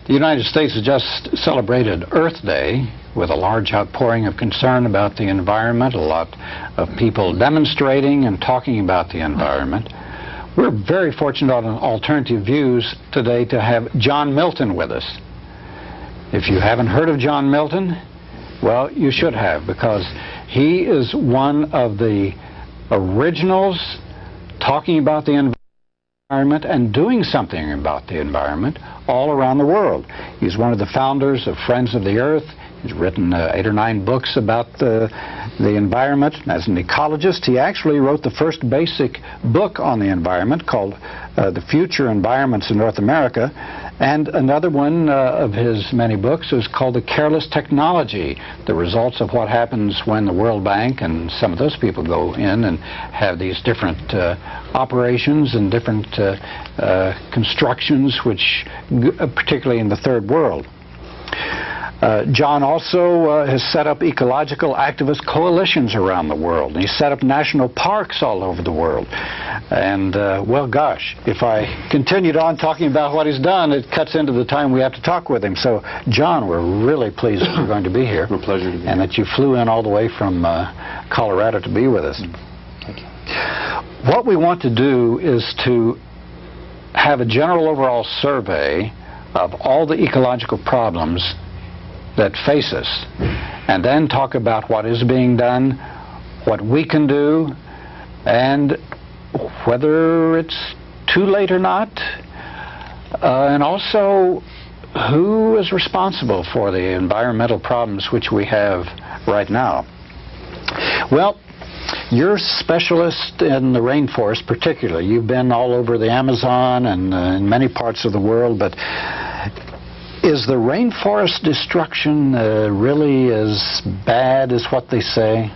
The United States has just celebrated Earth Day with a large outpouring of concern about the environment, a lot of people demonstrating and talking about the environment. We're very fortunate on Alternative Views today to have John Milton with us. If you haven't heard of John Milton, well, you should have, because he is one of the originals talking about the environment and doing something about the environment all around the world. He's one of the founders of Friends of the Earth. He's written 8 or 9 books about the environment. As an ecologist, he actually wrote the first basic book on the environment called The Future Environments in North America. And another one of his many books is called The Careless Technology, the results of what happens when the World Bank and some of those people go in and have these different operations and different constructions, which particularly in the third world. John also has set up ecological activist coalitions around the world. And he's set up national parks all over the world. And, well, gosh, if I continued on talking about what he's done, it cuts into the time we have to talk with him. So, John, we're really pleased that you're going to be here. We're a pleasure to be here. And that you flew in all the way from Colorado to be with us. Thank you. What we want to do is to have a general overall survey of all the ecological problems that face us, and then talk about what is being done, what we can do, and whether it's too late or not, and also who is responsible for the environmental problems which we have right now. Well, you're a specialist in the rainforest particularly. You've been all over the Amazon and in many parts of the world, but is the rainforest destruction really as bad as what they say?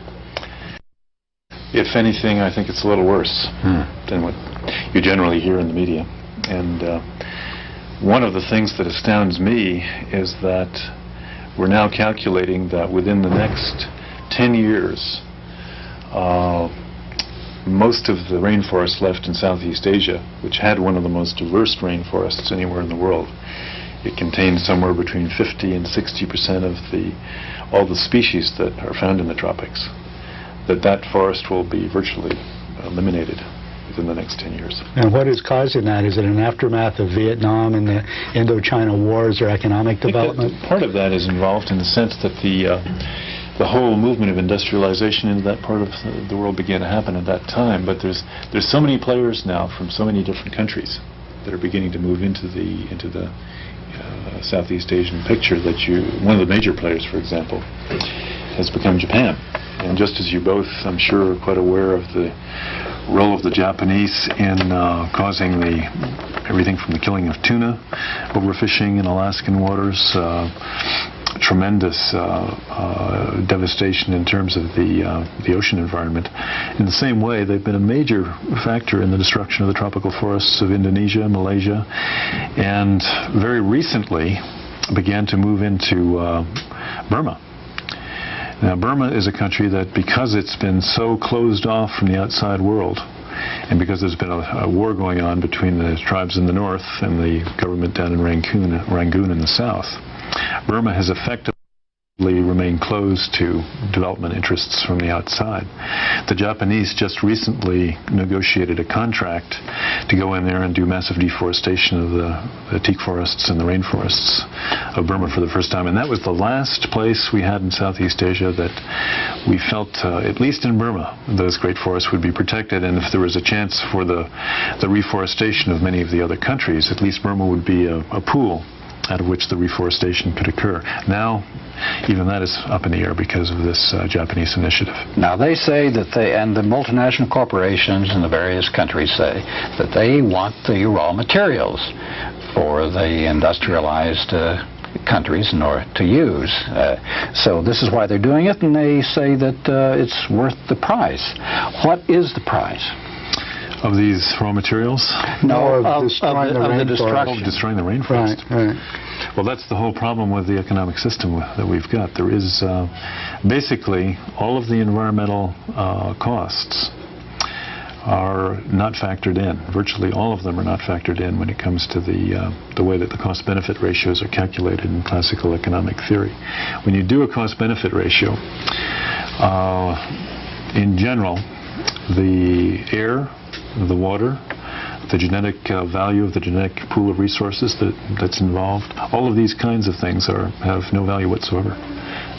If anything, I think it's a little worse than what you generally hear in the media. And one of the things that astounds me is that we're now calculating that within the next 10 years, most of the rainforest left in Southeast Asia, which had one of the most diverse rainforests anywhere in the world, it contains somewhere between 50 and 60% of all the species that are found in the tropics. That forest will be virtually eliminated within the next 10 years. And what is causing that? Is it an aftermath of Vietnam and the Indochina wars or economic development? Part of that is involved in the sense that the whole movement of industrialization into that part of the world began to happen at that time. But there's so many players now from so many different countries that are beginning to move into the Southeast Asian picture that one of the major players, for example, has become Japan. And just as you both, I'm sure, are quite aware of the role of the Japanese in causing everything from the killing of tuna, overfishing in Alaskan waters, tremendous devastation in terms of the ocean environment. In the same way, they've been a major factor in the destruction of the tropical forests of Indonesia, Malaysia, and very recently began to move into Burma. Now, Burma is a country that, because it's been so closed off from the outside world, and because there's been a war going on between the tribes in the north and the government down in Rangoon in the south, Burma has effectively remained closed to development interests from the outside. The Japanese just recently negotiated a contract to go in there and do massive deforestation of the teak forests and the rainforests of Burma for the first time. And that was the last place we had in Southeast Asia that we felt, at least in Burma, those great forests would be protected. And if there was a chance for the reforestation of many of the other countries, at least Burma would be a pool out of which the reforestation could occur. Now, even that is up in the air because of this Japanese initiative. Now, they say that and the multinational corporations in the various countries say that they want the raw materials for the industrialized countries in order to use. So this is why they're doing it, and they say that it's worth the price. What is the price? Of these raw materials? No, of destroying the destruction. Destroying the rainforest. Right. Well, that's the whole problem with the economic system that we've got. There is basically all of the environmental costs are not factored in. Virtually all of them are not factored in when it comes to the way that the cost-benefit ratios are calculated in classical economic theory. When you do a cost-benefit ratio, in general, the air, the water, the genetic value of the genetic pool of resources that's involved, all of these kinds of things have no value whatsoever.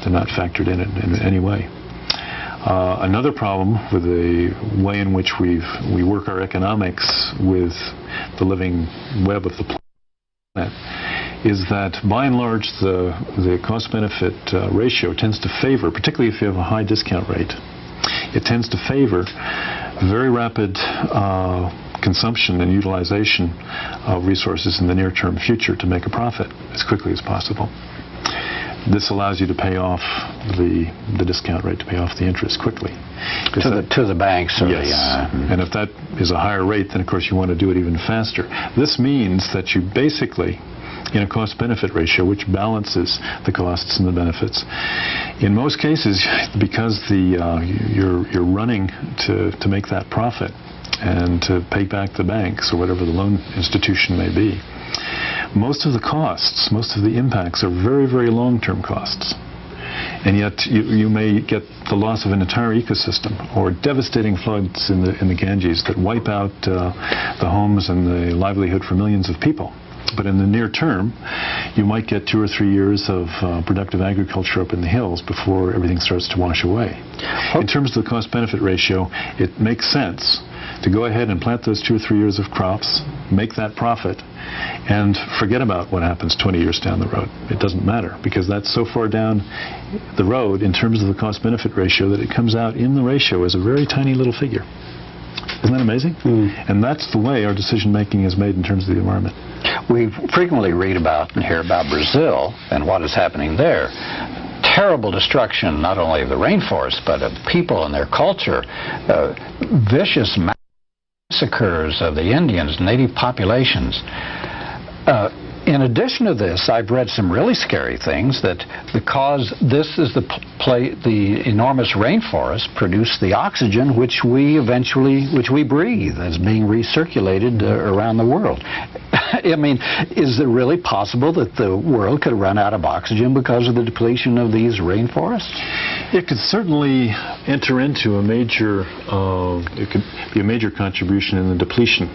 They're not factored in any way. Another problem with the way in which we work our economics with the living web of the planet is that, by and large, the cost-benefit ratio tends to favor, particularly if you have a high discount rate, it tends to favor very rapid consumption and utilization of resources in the near-term future to make a profit as quickly as possible. This allows you to pay off the discount rate, to pay off the interest quickly. To the banks. Yes. And if that is a higher rate, then of course you want to do it even faster. This means that you basically, in a cost-benefit ratio, which balances the costs and the benefits, in most cases, because you're running to make that profit and to pay back the banks or whatever the loan institution may be, most of the costs, most of the impacts are very, very long-term costs. And yet you may get the loss of an entire ecosystem, or devastating floods in the Ganges that wipe out the homes and the livelihood for millions of people. But in the near term, you might get 2 or 3 years of productive agriculture up in the hills before everything starts to wash away. In terms of the cost-benefit ratio, it makes sense to go ahead and plant those 2 or 3 years of crops, make that profit, and forget about what happens 20 years down the road. It doesn't matter, because that's so far down the road in terms of the cost-benefit ratio that it comes out in the ratio as a very tiny little figure. Isn't that amazing? And that's the way our decision-making is made in terms of the environment. We frequently read about and hear about Brazil and what is happening there. Terrible destruction, not only of the rainforest, but of people and their culture. Vicious massacres of the Indians, native populations. In addition to this, I've read some really scary things, that because this is the enormous rainforest produce the oxygen which we breathe, as being recirculated around the world. I mean, is it really possible that the world could run out of oxygen because of the depletion of these rainforests? It could certainly enter into a major, it could be a major contribution in the depletion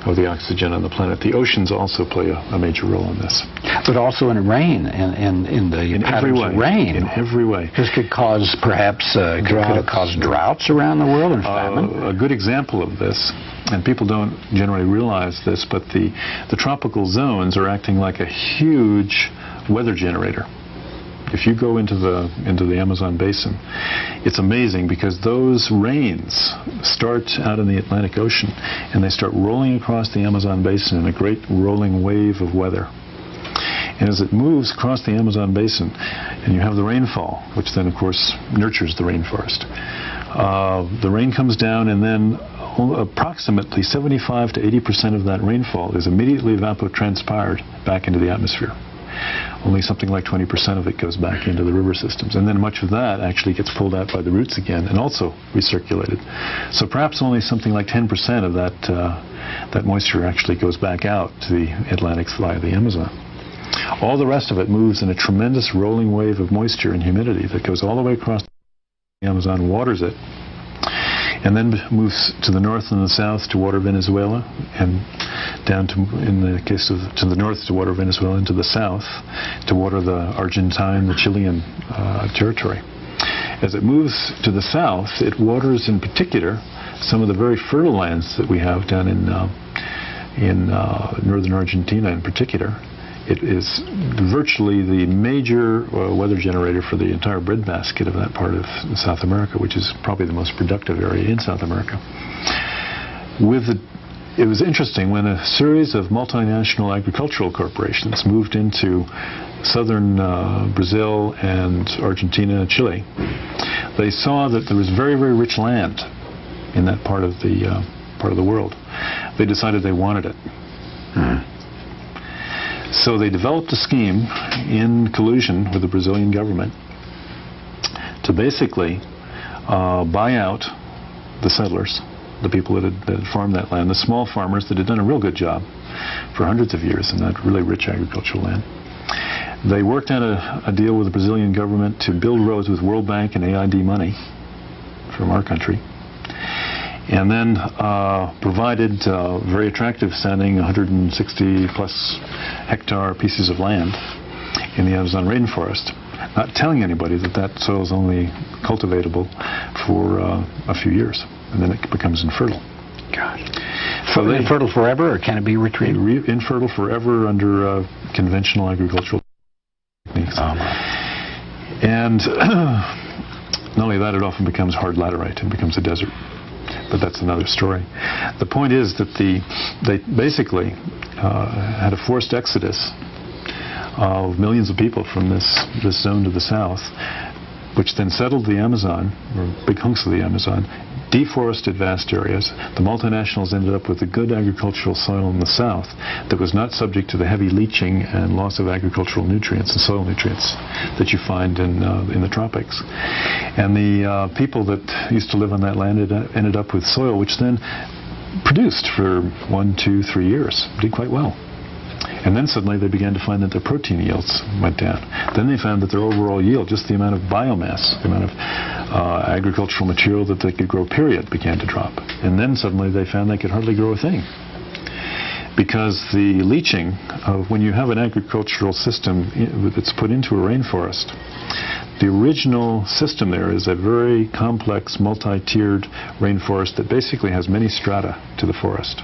of the oxygen on the planet. The oceans also play a major role in this. But also in rain, in every way. Rain. In every way. This could cause, perhaps, could it cause droughts around the world and famine? A good example of this, and people don't generally realize this, but the tropical zones are acting like a huge weather generator. If you go into the Amazon basin, it's amazing, because those rains start out in the Atlantic Ocean and they start rolling across the Amazon basin in a great rolling wave of weather. And as it moves across the Amazon basin, and you have the rainfall, which then of course nurtures the rainforest, the rain comes down, and then approximately 75 to 80% of that rainfall is immediately evapotranspired back into the atmosphere. Only something like 20% of it goes back into the river systems. And then much of that actually gets pulled out by the roots again and also recirculated. So perhaps only something like 10% of that moisture actually goes back out to the Atlantic via the Amazon. All the rest of it moves in a tremendous rolling wave of moisture and humidity that goes all the way across the Amazon, waters it, and then moves to the north and the south to water Venezuela, and down to, in the case of, to the north to water Venezuela, and to the south to water the Argentine, the Chilean territory. As it moves to the south, it waters in particular some of the very fertile lands that we have down in northern Argentina in particular. It is virtually the major weather generator for the entire breadbasket of that part of South America, which is probably the most productive area in South America. It was interesting when a series of multinational agricultural corporations moved into southern Brazil and Argentina and Chile. They saw that there was very, very rich land in that part of the world. They decided they wanted it. So they developed a scheme in collusion with the Brazilian government to basically buy out the settlers the people that had farmed that land, the small farmers that had done a real good job for hundreds of years in that really rich agricultural land. They worked out a deal with the Brazilian government to build roads with World Bank and AID money from our country, and then provided very attractive sounding 160 plus hectare pieces of land in the Amazon rainforest, not telling anybody that that soil is only cultivatable for a few years, and then it becomes infertile. Gosh. So infertile forever, or can it be retrieved? Infertile forever under conventional agricultural techniques. And not only that, it often becomes hard laterite and becomes a desert. But that's another story. The point is that they basically had a forced exodus of millions of people from this zone to the south, which then settled the Amazon, or big hunks of the Amazon, deforested vast areas. The multinationals ended up with a good agricultural soil in the south that was not subject to the heavy leaching and loss of agricultural nutrients and soil nutrients that you find in the tropics. And the people that used to live on that land ended up with soil which then produced for 1, 2, 3 years, did quite well. And then suddenly they began to find that their protein yields went down. Then they found that their overall yield, just the amount of biomass, the amount of agricultural material that they could grow, period, began to drop. And then suddenly they found they could hardly grow a thing. Because the leaching of, when you have an agricultural system that's put into a rainforest, the original system there is a very complex, multi-tiered rainforest that basically has many strata to the forest.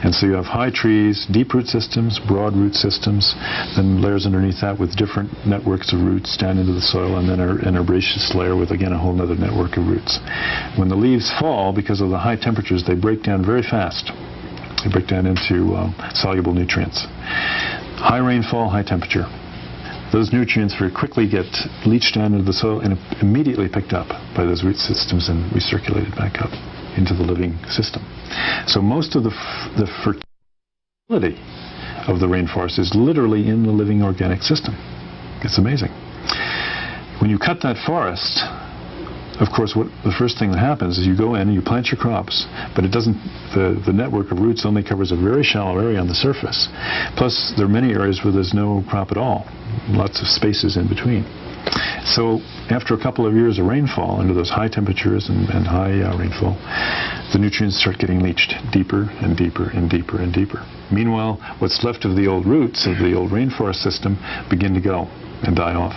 And so you have high trees, deep root systems, broad root systems, then layers underneath that with different networks of roots down into the soil, and then an herbaceous layer with, again, a whole other network of roots. When the leaves fall, because of the high temperatures, they break down very fast. They break down into soluble nutrients. High rainfall, high temperature. Those nutrients very quickly get leached down into the soil and immediately picked up by those root systems and recirculated back up into the living system. So most of the fertility of the rainforest is literally in the living organic system. It's amazing. When you cut that forest, of course, the first thing that happens is you go in and you plant your crops, but it doesn't. The network of roots only covers a very shallow area on the surface. Plus, there are many areas where there's no crop at all, lots of spaces in between. So, after a couple of years of rainfall, under those high temperatures and high rainfall, the nutrients start getting leached deeper and deeper and deeper and deeper. Meanwhile, what's left of the old roots of the old rainforest system begin to go and die off.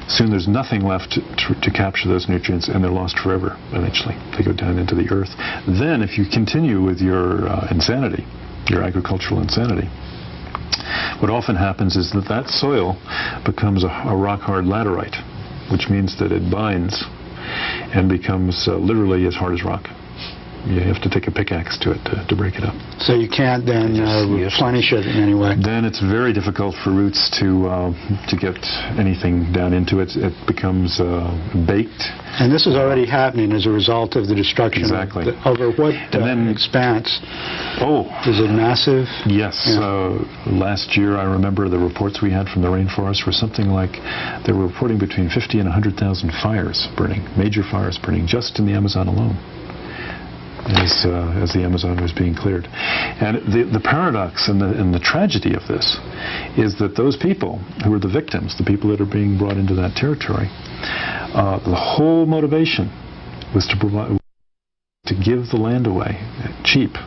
Soon there's nothing left to capture those nutrients, and they're lost forever eventually. They go down into the earth. Then if you continue with your insanity, your agricultural insanity, what often happens is that soil becomes a rock-hard laterite, which means that it binds and becomes literally as hard as rock. You have to take a pickaxe to it to break it up. So you can't then replenish it in any way? Then it's very difficult for roots to get anything down into it. It becomes baked. And this is already happening as a result of the destruction over what expanse? Oh. Is it massive? Yes. Yeah. Last year, I remember the reports we had from the rainforest were something like, they were reporting between 50 and 100,000 fires burning, major fires burning, just in the Amazon alone, as the Amazon was being cleared. And the paradox and the tragedy of this is that those people who are the victims, the people that are being brought into that territory, the whole motivation was to give the land away cheap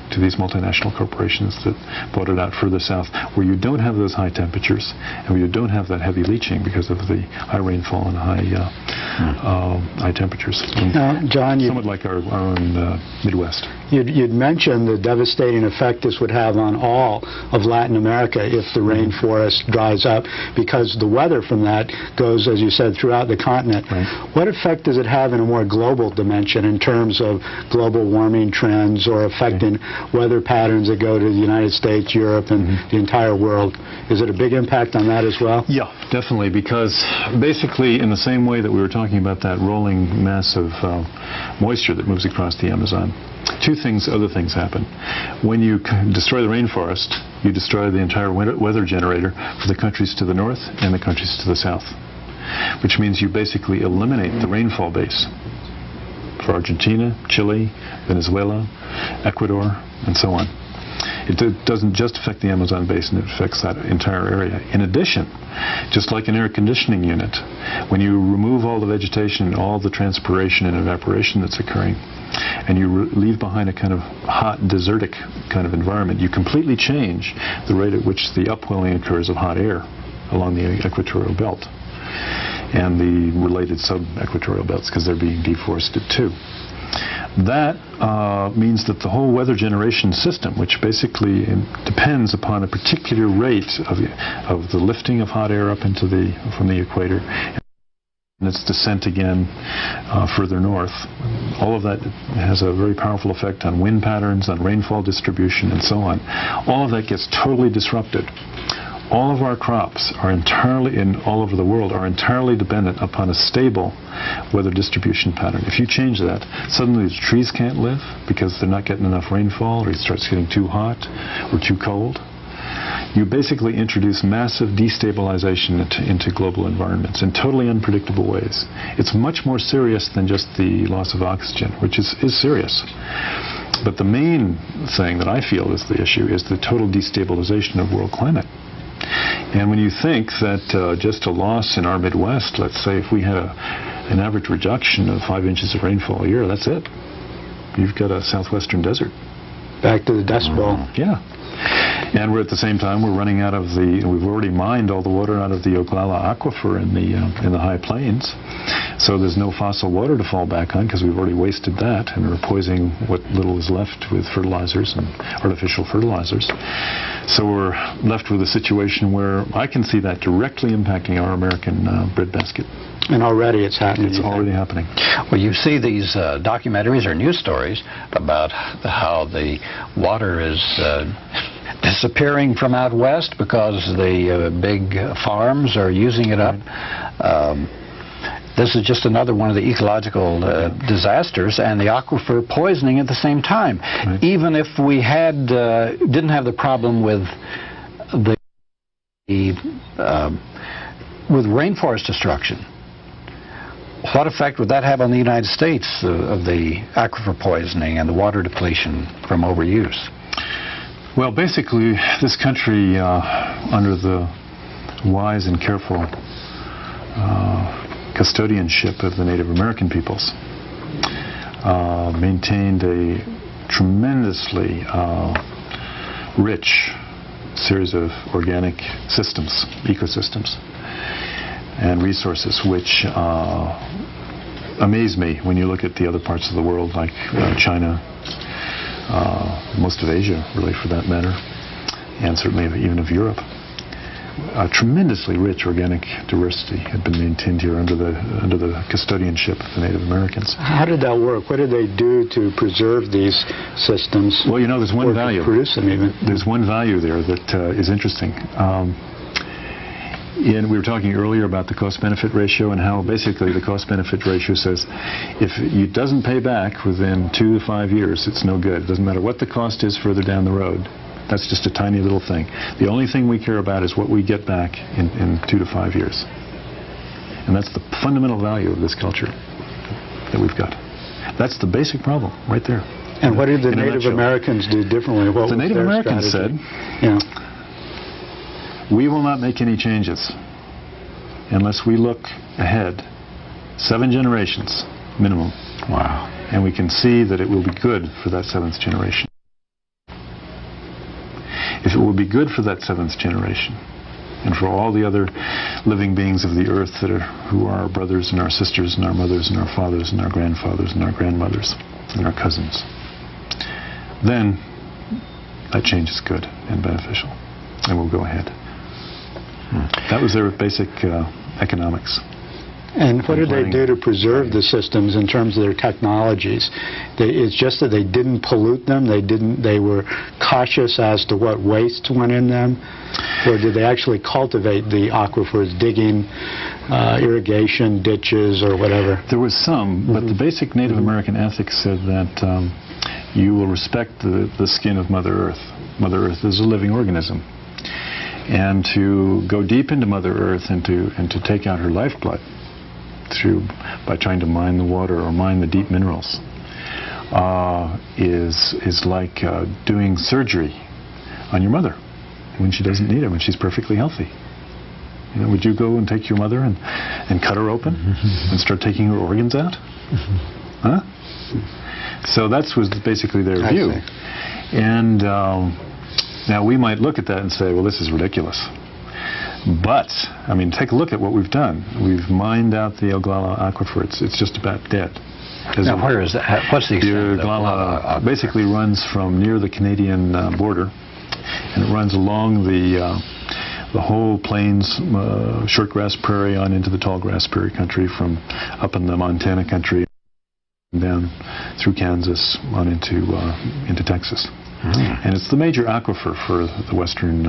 to these multinational corporations that bought it out further south, where you don't have those high temperatures and where you don't have that heavy leaching because of the high rainfall and high temperatures. Now, John, somewhat like our own Midwest. You'd mentioned the devastating effect this would have on all of Latin America if the rainforest dries up, because the weather from that goes, as you said, throughout the continent. Right. What effect does it have in a more global dimension in terms of global warming trends or affecting weather patterns that go to the United States, Europe, and the entire world? Is it a big impact on that as well? Yeah, definitely, because basically in the same way that we were talking about that rolling mass of moisture that moves across the Amazon, other things happen. When you destroy the rainforest, you destroy the entire weather generator for the countries to the north and the countries to the south, which means you basically eliminate the rainfall base for Argentina, Chile, Venezuela, Ecuador, and so on. It doesn't just affect the Amazon basin, it affects that entire area. In addition, just like an air conditioning unit, when you remove all the vegetation, all the transpiration and evaporation that's occurring, and you leave behind a kind of hot, desertic kind of environment, you completely change the rate at which the upwelling occurs of hot air along the equatorial belt and the related sub-equatorial belts, because they're being deforested too. That means that the whole weather generation system, which basically depends upon a particular rate of the lifting of hot air up into from the equator and its descent again further north, all of that has a very powerful effect on wind patterns, on rainfall distribution, and so on. All of that gets totally disrupted. All of our crops are entirely, all over the world, are entirely dependent upon a stable weather distribution pattern. If you change that, suddenly the trees can't live because they're not getting enough rainfall, or it starts getting too hot or too cold. You basically introduce massive destabilization into global environments in totally unpredictable ways. It's much more serious than just the loss of oxygen, which is serious. But the main thing that I feel is the issue is the total destabilization of world climate. And when you think that just a loss in our Midwest, let's say if we had an average reduction of 5 inches of rainfall a year, that's it. You've got a southwestern desert. Back to the Dust Bowl. Yeah. And we're at the same time, we're running out of we've already mined all the water out of the Oglala aquifer in the high plains. So there's no fossil water to fall back on because we've already wasted that, and we're poisoning what little is left with fertilizers and artificial fertilizers. So we're left with a situation where I can see that directly impacting our American breadbasket. And already it's happening. It's already happening. Well, you see these documentaries or news stories about how the water is disappearing from out west because the big farms are using it up. This is just another one of the ecological disasters, and the aquifer poisoning at the same time. Right. Even if we had didn't have the problem with with rainforest destruction, what effect would that have on the United States of the aquifer poisoning and the water depletion from overuse? Well, basically, this country, under the wise and careful custodianship of the Native American peoples, maintained a tremendously rich series of organic systems, ecosystems, and resources which amaze me when you look at the other parts of the world, like China, most of Asia, really, for that matter, and certainly even of Europe. A tremendously rich organic diversity had been maintained here under the custodianship of the Native Americans. How did that work? What did they do to preserve these systems? Well, you know, there's one value. Produce them even. There's one value there that is interesting. And we were talking earlier about the cost-benefit ratio and how basically the cost-benefit ratio says if it doesn't pay back within 2 to 5 years, it's no good. It doesn't matter what the cost is further down the road. That's just a tiny little thing. The only thing we care about is what we get back in 2 to 5 years. And that's the fundamental value of this culture that we've got. That's the basic problem right there. And what did the Native Americans do differently? What the Native Americans said, we will not make any changes unless we look ahead 7 generations minimum. Wow. And we can see that it will be good for that 7th generation. If it will be good for that 7th generation and for all the other living beings of the earth who are our brothers and our sisters and our mothers and our fathers and our grandfathers and our grandmothers and our cousins, then that change is good and beneficial and we'll go ahead. That was their basic economics. And what did they do to preserve the systems in terms of their technologies? It's just that they didn't pollute them. They were cautious as to what waste went in them, or did they actually cultivate the aquifers, digging irrigation ditches or whatever? There was some, but the basic Native American ethics said that you will respect the skin of Mother Earth. Mother Earth is a living organism, and to go deep into Mother Earth and to take out her lifeblood by trying to mine the water or mine the deep minerals is like doing surgery on your mother when she doesn't need it, when she's perfectly healthy. You know, would you go and take your mother and cut her open and start taking her organs out? Huh? So that was basically their view. And now we might look at that and say, well, this is ridiculous. But, I mean, take a look at what we've done. We've mined out the Oglala aquifer. It's just about dead. Now, where is that? What's the extent? The Oglala basically runs from near the Canadian border, and it runs along the whole plains, shortgrass prairie on into the tallgrass prairie country, from up in the Montana country down through Kansas on into Texas. And it's the major aquifer for the western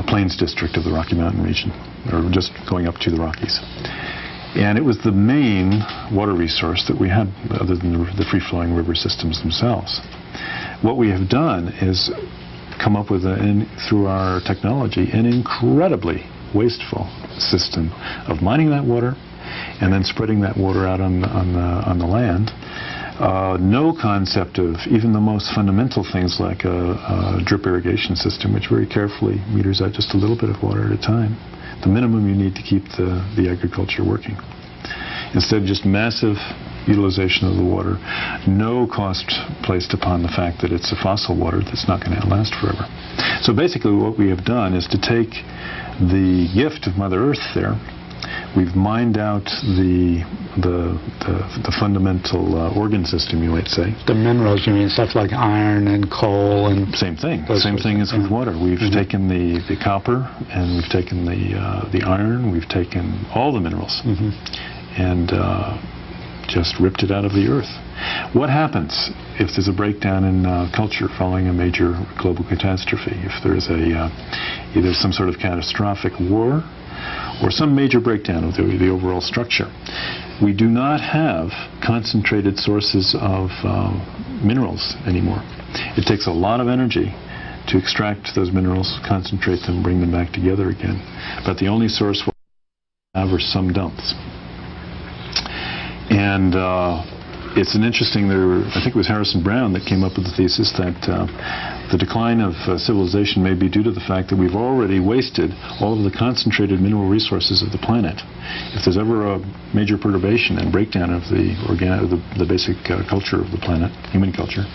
plains district of the Rocky Mountain region, or just going up to the Rockies. And it was the main water resource that we had, other than the free-flowing river systems themselves. What we have done is come up with, through our technology, an incredibly wasteful system of mining that water and then spreading that water out on the land. No concept of even the most fundamental things like a drip irrigation system, which very carefully meters out just a little bit of water at a time, the minimum you need to keep the agriculture working. Instead, just massive utilization of the water, no cost placed upon the fact that it's a fossil water that's not going to last forever. So basically what we have done is to take the gift of Mother Earth there. We've mined out the fundamental organ system, you might say. The minerals, you mean stuff like iron and coal and... Same thing. Same thing as with water. We've taken the copper, and we've taken the iron, we've taken all the minerals, and just ripped it out of the earth. What happens if there's a breakdown in culture following a major global catastrophe? If there's either some sort of catastrophic war or some major breakdown of the overall structure. We do not have concentrated sources of minerals anymore. It takes a lot of energy to extract those minerals, concentrate them, bring them back together again. But the only source we have are some dumps. And it's an interesting, I think it was Harrison Brown that came up with the thesis that the decline of civilization may be due to the fact that we've already wasted all of the concentrated mineral resources of the planet. If there's ever a major perturbation and breakdown of the basic culture of the planet, human culture,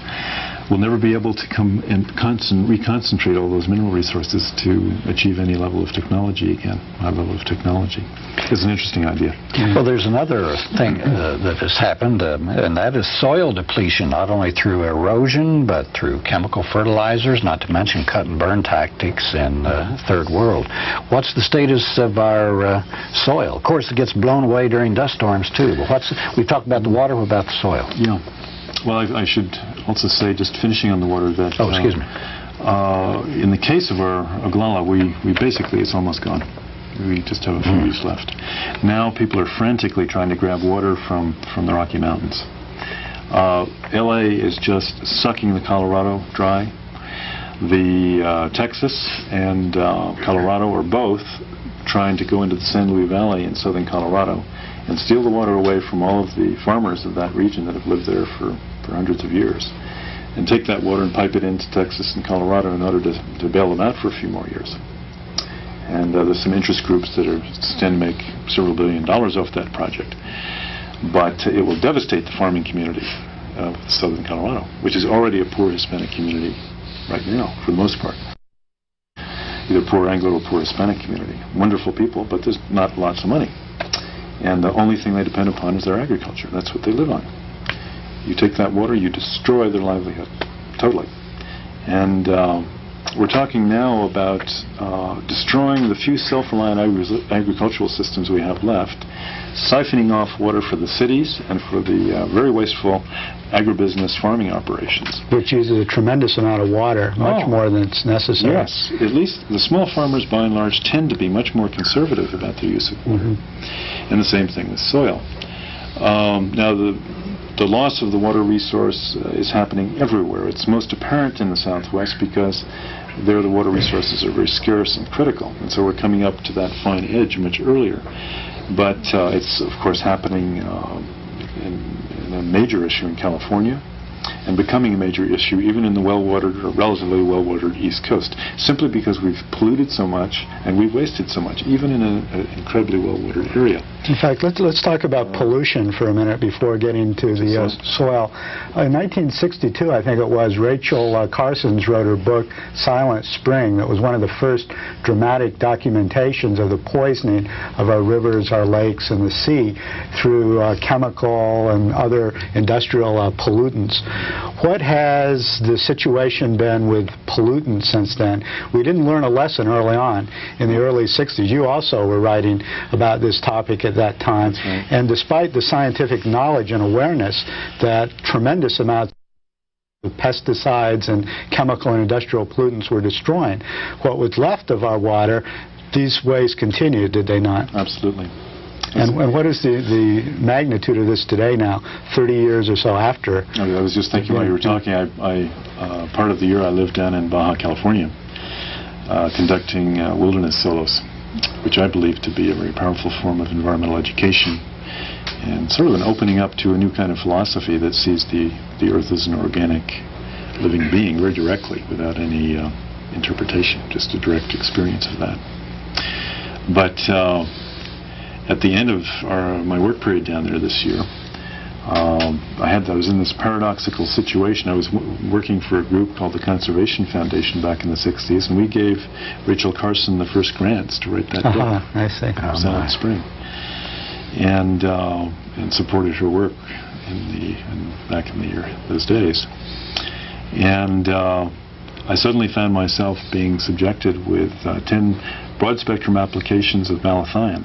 we'll never be able to come and reconcentrate all those mineral resources to achieve any level of technology again, high level of technology. It's an interesting idea. Well, there's another thing that has happened, and that is soil depletion, not only through erosion, but through chemical fertilizers, not to mention cut and burn tactics in the third world. What's the status of our soil? Of course, it gets blown away during dust storms, too. But we've talked about the water, what about the soil? Yeah. Well, I should also say, just finishing on the water, that... Oh, excuse me. In the case of our Oglala, we basically, it's almost gone. We just have a few years left. Now people are frantically trying to grab water from the Rocky Mountains. LA is just sucking the Colorado dry. Texas and Colorado are both trying to go into the San Luis Valley in southern Colorado and steal the water away from all of the farmers of that region that have lived there for hundreds of years, and take that water and pipe it into Texas and Colorado in order to bail them out for a few more years. And there's some interest groups that stand to make several $1 billion off that project. But it will devastate the farming community of southern Colorado, which is already a poor Hispanic community right now, for the most part. Either poor Anglo or poor Hispanic community. Wonderful people, but there's not lots of money. And the only thing they depend upon is their agriculture. That's what they live on. You take that water, you destroy their livelihood, totally. And we're talking now about destroying the few self-reliant agricultural systems we have left, siphoning off water for the cities and for the very wasteful agribusiness farming operations. Which uses a tremendous amount of water, much more than it's necessary. Yes, at least the small farmers by and large tend to be much more conservative about their use of water. And the same thing with soil. Now the loss of the water resource is happening everywhere. It's most apparent in the Southwest because there the water resources are very scarce and critical, and so we're coming up to that fine edge much earlier. But it's, of course, happening in a major issue in California, and becoming a major issue even in the well-watered or relatively well-watered East Coast, simply because we've polluted so much and we've wasted so much, even in an incredibly well-watered area. In fact, let's talk about pollution for a minute before getting to the soil. In 1962, I think it was, Rachel Carson wrote her book, Silent Spring, that was one of the first dramatic documentations of the poisoning of our rivers, our lakes, and the sea through chemical and other industrial pollutants. What has the situation been with pollutants since then? We didn't learn a lesson early on in the early 60s. You also were writing about this topic at that time. That's right. And despite the scientific knowledge and awareness that tremendous amounts of pesticides and chemical and industrial pollutants were destroying what was left of our water, these ways continued, did they not? Absolutely. And what is the magnitude of this today now, 30 years or so after? I was just thinking while you were talking, part of the year I lived down in Baja California, conducting wilderness solos, which I believe to be a very powerful form of environmental education, and sort of an opening up to a new kind of philosophy that sees the earth as an organic living being very directly, without any interpretation, just a direct experience of that. But at the end of my work period down there this year, I was in this paradoxical situation. I was working for a group called the Conservation Foundation back in the 60s, and we gave Rachel Carson the first grants to write that book, I see. Silent Spring, and supported her work back in those days. And I suddenly found myself being subjected with 10 broad-spectrum applications of malathion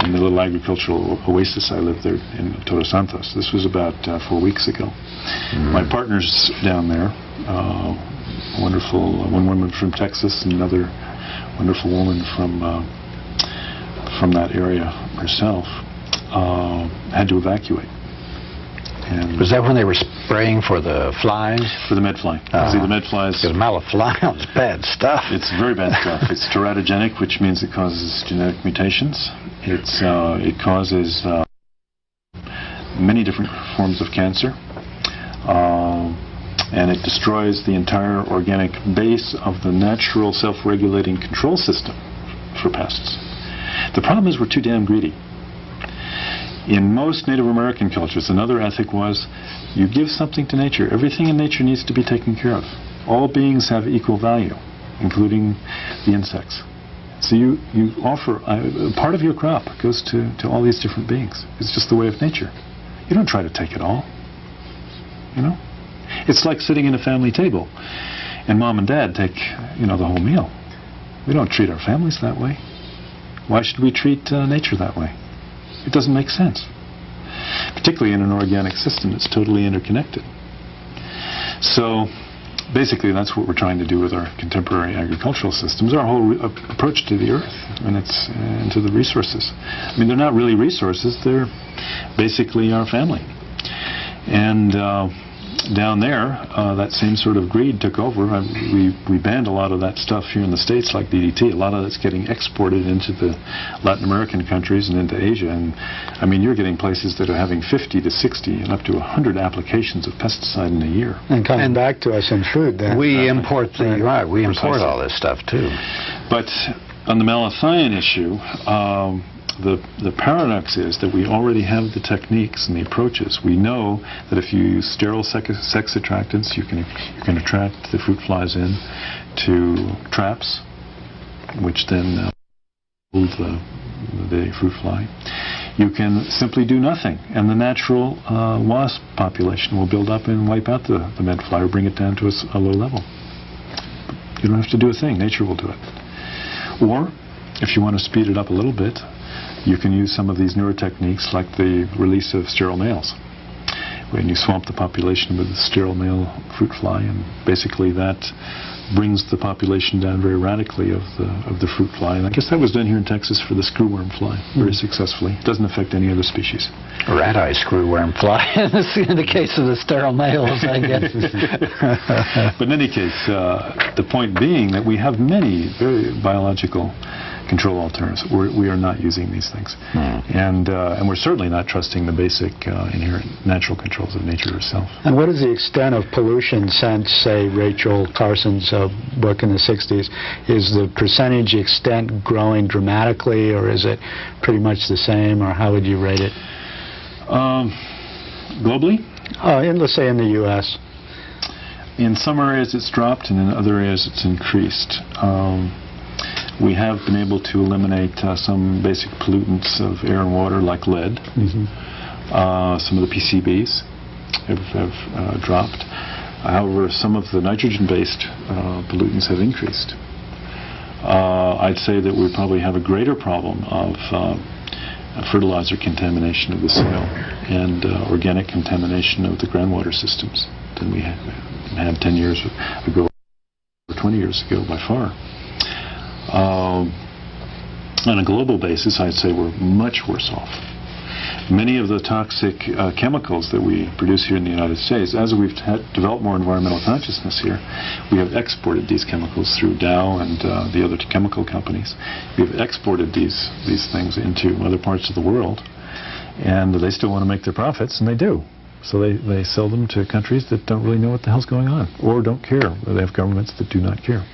in the little agricultural oasis I lived there in Todos Santos. This was about 4 weeks ago. My partners down there, wonderful, one woman from Texas and another wonderful woman from that area herself, had to evacuate. And was that when they were spraying for the flies? For the medfly. See, the medflies... Because malathion bad stuff. It's very bad stuff. It's teratogenic, which means it causes genetic mutations. It causes many different forms of cancer. And it destroys the entire organic base of the natural self-regulating control system for pests. The problem is we're too damn greedy. In most Native American cultures, another ethic was, you give something to nature. Everything in nature needs to be taken care of. All beings have equal value, including the insects. So you offer, part of your crop goes to all these different beings. It's just the way of nature. You don't try to take it all. You know? It's like sitting in a family table, and mom and dad take, the whole meal. We don't treat our families that way. Why should we treat nature that way? It doesn't make sense. Particularly in an organic system that's totally interconnected. So basically that's what we're trying to do with our contemporary agricultural systems, our whole approach to the earth and to the resources. I mean, they're not really resources, they're basically our family. And down there, that same sort of greed took over. We banned a lot of that stuff here in the States, like DDT. A lot of that's getting exported into the Latin American countries and into Asia. And I mean, you're getting places that are having 50 to 60 and up to 100 applications of pesticide in a year. And coming back to us in food, then. We import we import all this stuff too. But on the malathion issue, the paradox is that we already have the techniques and the approaches. We know that if you use sterile sex attractants, you can attract the fruit flies in to traps, which then hold the fruit fly. You can simply do nothing, and the natural wasp population will build up and wipe out the medfly or bring it down to a low level. You don't have to do a thing. Nature will do it. Or, if you want to speed it up a little bit, you can use some of these newer techniques like the release of sterile males. When you swamp the population with a sterile male fruit fly, and basically that brings the population down very radically of the fruit fly. And I guess that was done here in Texas for the screwworm fly very successfully. It doesn't affect any other species. Rat-eye screwworm fly in the case of the sterile males, I guess. But in any case, the point being that we have many very biological control alternatives. We are not using these things. And we're certainly not trusting the basic inherent natural controls of nature herself. And what is the extent of pollution since, say, Rachel Carson's book in the 60s? Is the percentage extent growing dramatically, or is it pretty much the same, or how would you rate it? Globally? Let's say in the U.S. In some areas it's dropped, and in other areas it's increased. We have been able to eliminate some basic pollutants of air and water, like lead. Some of the PCBs have dropped. However, some of the nitrogen-based pollutants have increased. I'd say that we probably have a greater problem of fertilizer contamination of the soil and organic contamination of the groundwater systems than we had 10 years ago or 20 years ago by far. On a global basis, I'd say we're much worse off. Many of the toxic chemicals that we produce here in the United States, as we've developed more environmental consciousness here, we have exported these chemicals through Dow and the other chemical companies. We've exported these things into other parts of the world, and they still want to make their profits, and they do. So they sell them to countries that don't really know what the hell's going on, or don't care. They have governments that do not care.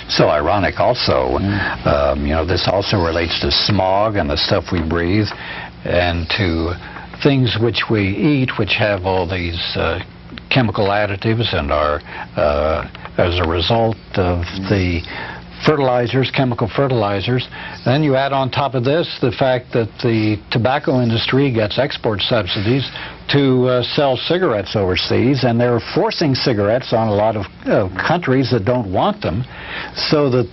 So ironic also, this also relates to smog and the stuff we breathe, and to things which we eat, which have all these chemical additives and are as a result of the fertilizers, chemical fertilizers. Then you add on top of this the fact that the tobacco industry gets export subsidies to sell cigarettes overseas, and they're forcing cigarettes on a lot of countries that don't want them, so that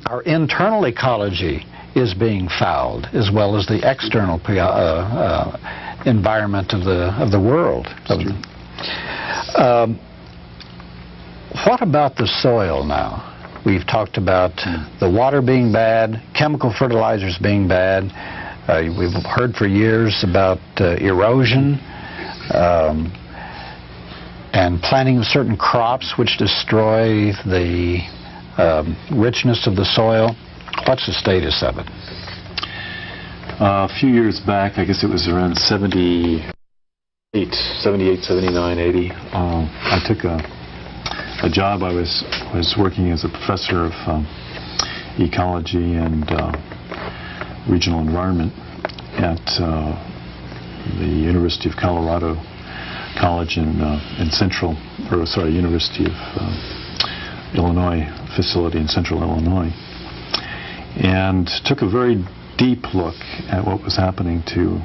our internal ecology is being fouled, as well as the external environment of the world. What about the soil now? We've talked about the water being bad, chemical fertilizers being bad. We've heard for years about erosion and planting certain crops which destroy the richness of the soil. What's the status of it? A few years back, I guess it was around 78, 79, 80, I took a job. I was working as a professor of ecology and regional environment at the University of Colorado College in University of Illinois facility in central Illinois, and took a very deep look at what was happening to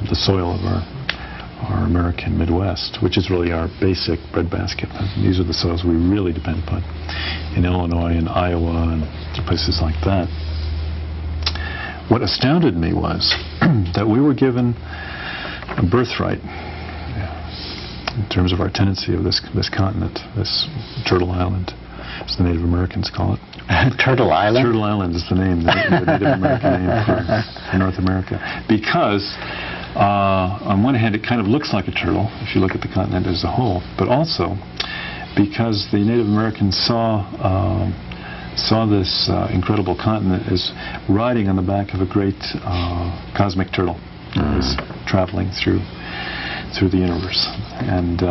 the soil of our American Midwest, which is really our basic breadbasket. These are the soils we really depend upon in Illinois and Iowa and places like that. What astounded me was that we were given a birthright in terms of our tenancy of this continent, this Turtle Island, as the Native Americans call it. Turtle Island? Turtle Island is the name, the Native American name for North America. Because on one hand, it kind of looks like a turtle if you look at the continent as a whole, but also because the Native Americans saw this incredible continent as riding on the back of a great cosmic turtle that was traveling through the universe. And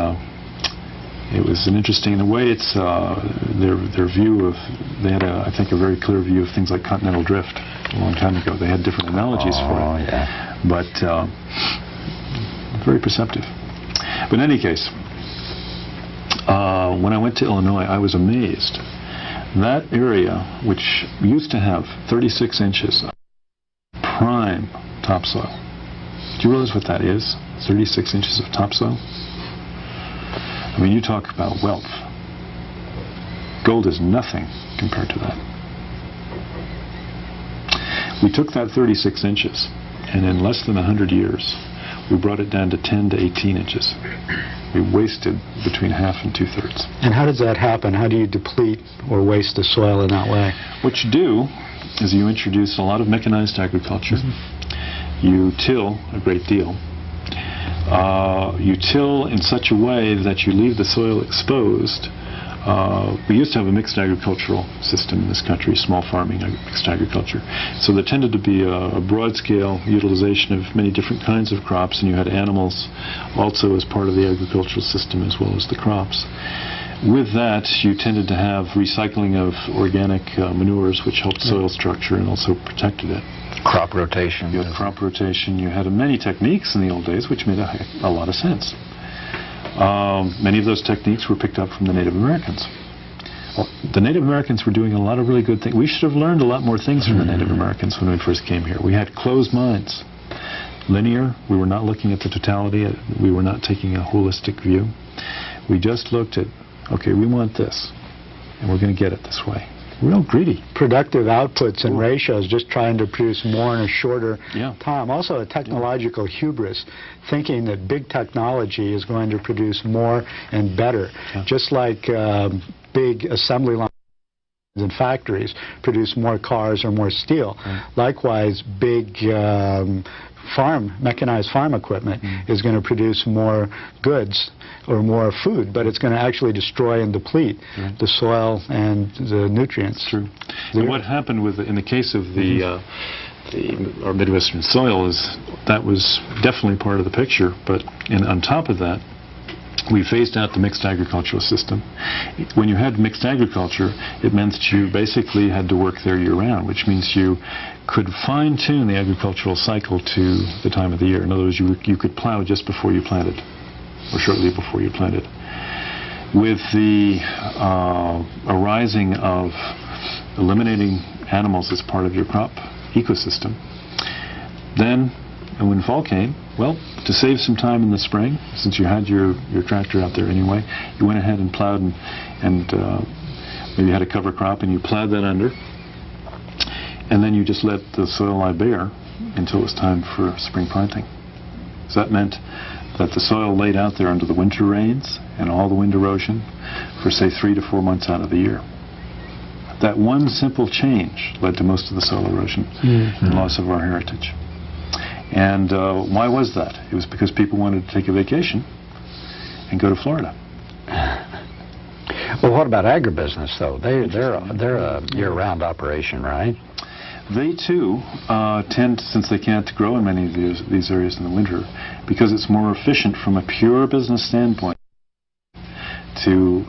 it was an interesting, in a way, it's their view of, they had, I think, a very clear view of things like continental drift a long time ago. They had different analogies for it, but very perceptive. But in any case, when I went to Illinois, I was amazed. That area, which used to have 36 inches of prime topsoil, do you realize what that is? 36 inches of topsoil? I mean, you talk about wealth. Gold is nothing compared to that. We took that 36 inches, and in less than 100 years, We brought it down to 10 to 18 inches. We wasted between half and 2/3. And how does that happen? How do you deplete or waste the soil in that way? What you do is you introduce a lot of mechanized agriculture. You till a great deal. You till in such a way that you leave the soil exposed. We used to have a mixed agricultural system in this country, small farming, mixed agriculture. So there tended to be a broad-scale utilization of many different kinds of crops, and you had animals also as part of the agricultural system as well as the crops. With that, you tended to have recycling of organic manures, which helped soil structure and also protected it. Crop rotation. You had crop rotation. You had many techniques in the old days, which made a lot of sense. Many of those techniques were picked up from the Native Americans. Well, the Native Americans were doing a lot of really good things. We should have learned a lot more things from the Native Americans when we first came here. We had closed minds. Linear. We were not looking at the totality. We were not taking a holistic view. We just looked at, okay, we want this, and we're going to get it this way. Real greedy. Productive outputs and ratios, just trying to produce more in a shorter Yeah. time. Also a technological hubris, thinking that big technology is going to produce more and better. Yeah. Just like big assembly lines in factories produce more cars or more steel. Right. Likewise, big mechanized farm equipment is going to produce more goods or more food, but it's going to actually destroy and deplete the soil and the nutrients. True. And what happened in the case of our Midwestern soil is that was definitely part of the picture, but on top of that, we phased out the mixed agricultural system. When you had mixed agriculture, it meant that you basically had to work there year-round, which means you could fine-tune the agricultural cycle to the time of the year. In other words, you could plow just before you planted, or shortly before you planted. With the arising of eliminating animals as part of your crop ecosystem, then, and when fall came, well, to save some time in the spring, since you had your tractor out there anyway, you went ahead and plowed and maybe had a cover crop and you plowed that under, and then you just let the soil lie bare until it was time for spring planting. So that meant that the soil laid out there under the winter rains and all the wind erosion for, say, 3 to 4 months out of the year. That one simple change led to most of the soil erosion and loss of our heritage. And why was that? It was because people wanted to take a vacation and go to Florida. Well, what about agribusiness, though? They're a year-round operation, right? They, too, tend, since they can't grow in many of these areas in the winter, because it's more efficient from a pure business standpoint to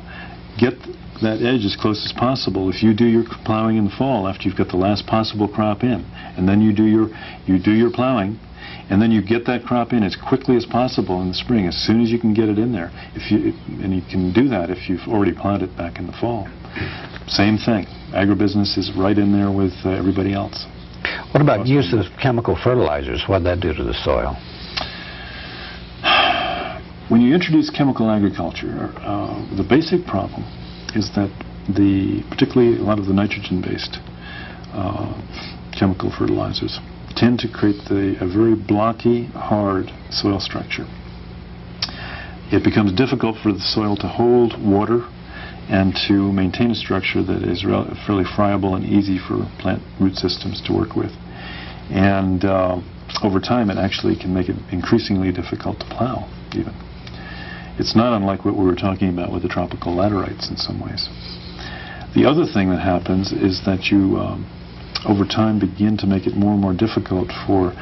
get that edge as close as possible. If you do your plowing in the fall after you've got the last possible crop in, and then you do your plowing, and then you get that crop in as quickly as possible in the spring, as soon as you can get it in there. And you can do that if you've already planted back in the fall. Same thing. Agribusiness is right in there with everybody else. What about use of chemical fertilizers? What did that do to the soil? When you introduce chemical agriculture, the basic problem is that particularly a lot of the nitrogen-based chemical fertilizers tend to create a very blocky, hard soil structure. It becomes difficult for the soil to hold water and to maintain a structure that is fairly friable and easy for plant root systems to work with. And over time, it actually can make it increasingly difficult to plow, even. It's not unlike what we were talking about with the tropical laterites in some ways. The other thing that happens is that you, over time, begin to make it more and more difficult for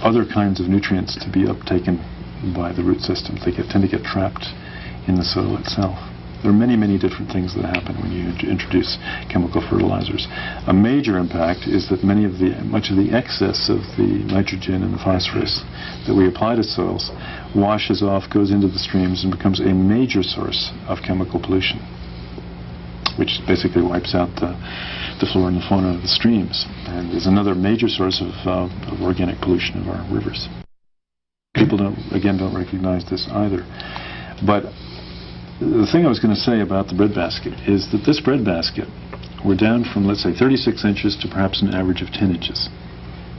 other kinds of nutrients to be uptaken by the root systems. They tend to get trapped in the soil itself. There are many, many different things that happen when you introduce chemical fertilizers. A major impact is that much of the excess of the nitrogen and the phosphorus that we apply to soils washes off, goes into the streams, and becomes a major source of chemical pollution, which basically wipes out the flora and the fauna of the streams, and is another major source of organic pollution of our rivers. People don't recognize this either. But the thing I was going to say about the breadbasket is that this breadbasket, we're down from, let's say, 36 inches to perhaps an average of 10 inches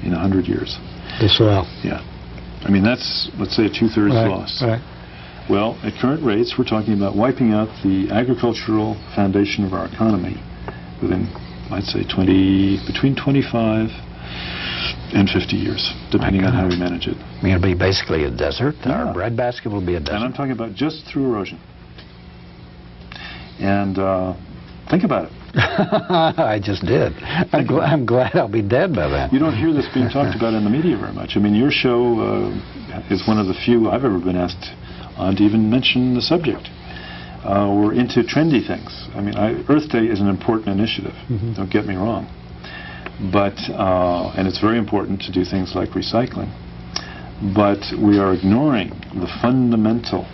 in 100 years. The soil. Yeah. I mean, that's, let's say, a two-thirds loss. Right. Well, at current rates, we're talking about wiping out the agricultural foundation of our economy within, I'd say, between 25 and 50 years, depending on how we manage it. I mean, it'll be basically a desert. Yeah. Our breadbasket will be a desert. And I'm talking about just through erosion. And think about it. I just did. I'm glad I'll be dead by then. You don't hear this being talked about in the media very much. I mean, your show is one of the few I've ever been asked on to even mention the subject. We're into trendy things. I mean, Earth Day is an important initiative. Don't get me wrong. But, and it's very important to do things like recycling. But we are ignoring the fundamental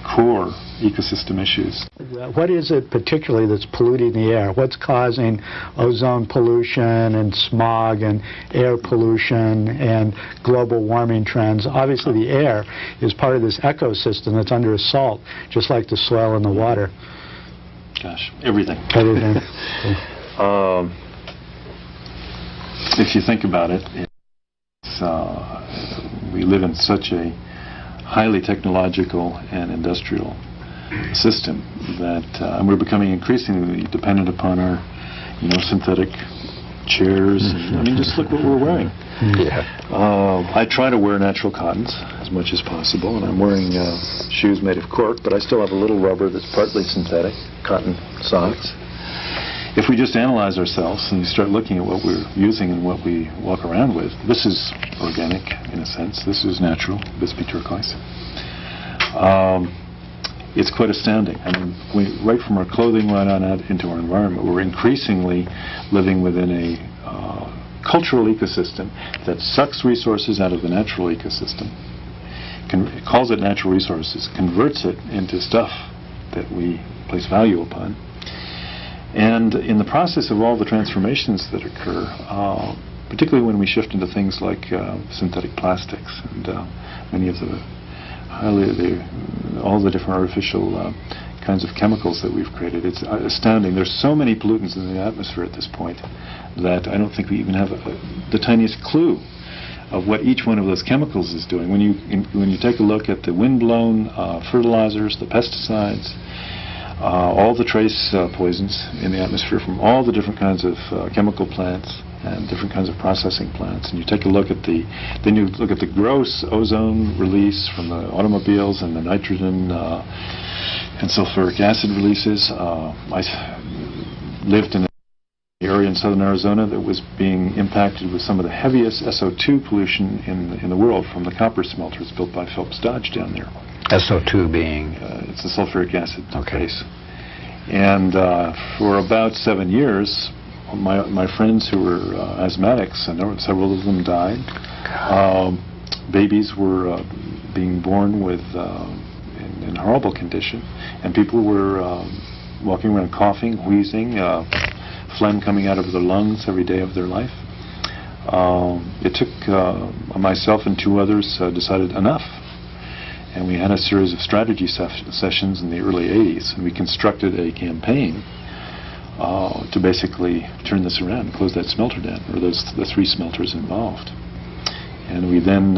core ecosystem issues. What is it particularly that's polluting the air? What's causing ozone pollution and smog and air pollution and global warming trends? Obviously the air is part of this ecosystem that's under assault, just like the soil and the water. Gosh, everything. Everything. If you think about it, we live in such a highly technological and industrial system that and we're becoming increasingly dependent upon our, synthetic chairs. I mean, just look what we're wearing. I try to wear natural cottons as much as possible, and I'm wearing shoes made of cork, but I still have a little rubber that's partly synthetic, cotton socks. If we just analyze ourselves and you start looking at what we're using and what we walk around with, this is organic in a sense. This is natural, Bisbee turquoise. It's quite astounding. I mean, right from our clothing right on out into our environment, we're increasingly living within a cultural ecosystem that sucks resources out of the natural ecosystem, calls it natural resources, converts it into stuff that we place value upon. And in the process of all the transformations that occur, particularly when we shift into things like synthetic plastics and many of all the different artificial kinds of chemicals that we've created, it's astounding. There's so many pollutants in the atmosphere at this point that I don't think we even have the tiniest clue of what each one of those chemicals is doing. When you take a look at the wind-blown fertilizers, the pesticides, all the trace poisons in the atmosphere from all the different kinds of chemical plants and different kinds of processing plants, and you take a look at then you look at the gross ozone release from the automobiles and the nitrogen and sulfuric acid releases. I lived in an area in southern Arizona that was being impacted with some of the heaviest SO2 pollution in the world from the copper smelters built by Phelps Dodge down there. SO2 being? It's the sulfuric acid base. And for about 7 years, my friends who were asthmatics, and several of them died. Babies were being born with in horrible condition, and people were walking around coughing, wheezing, phlegm coming out of their lungs every day of their life. It took myself and 2 others decided enough. And we had a series of strategy sessions in the early 80s, and we constructed a campaign to basically turn this around and close that smelter down, or the 3 smelters involved. And we then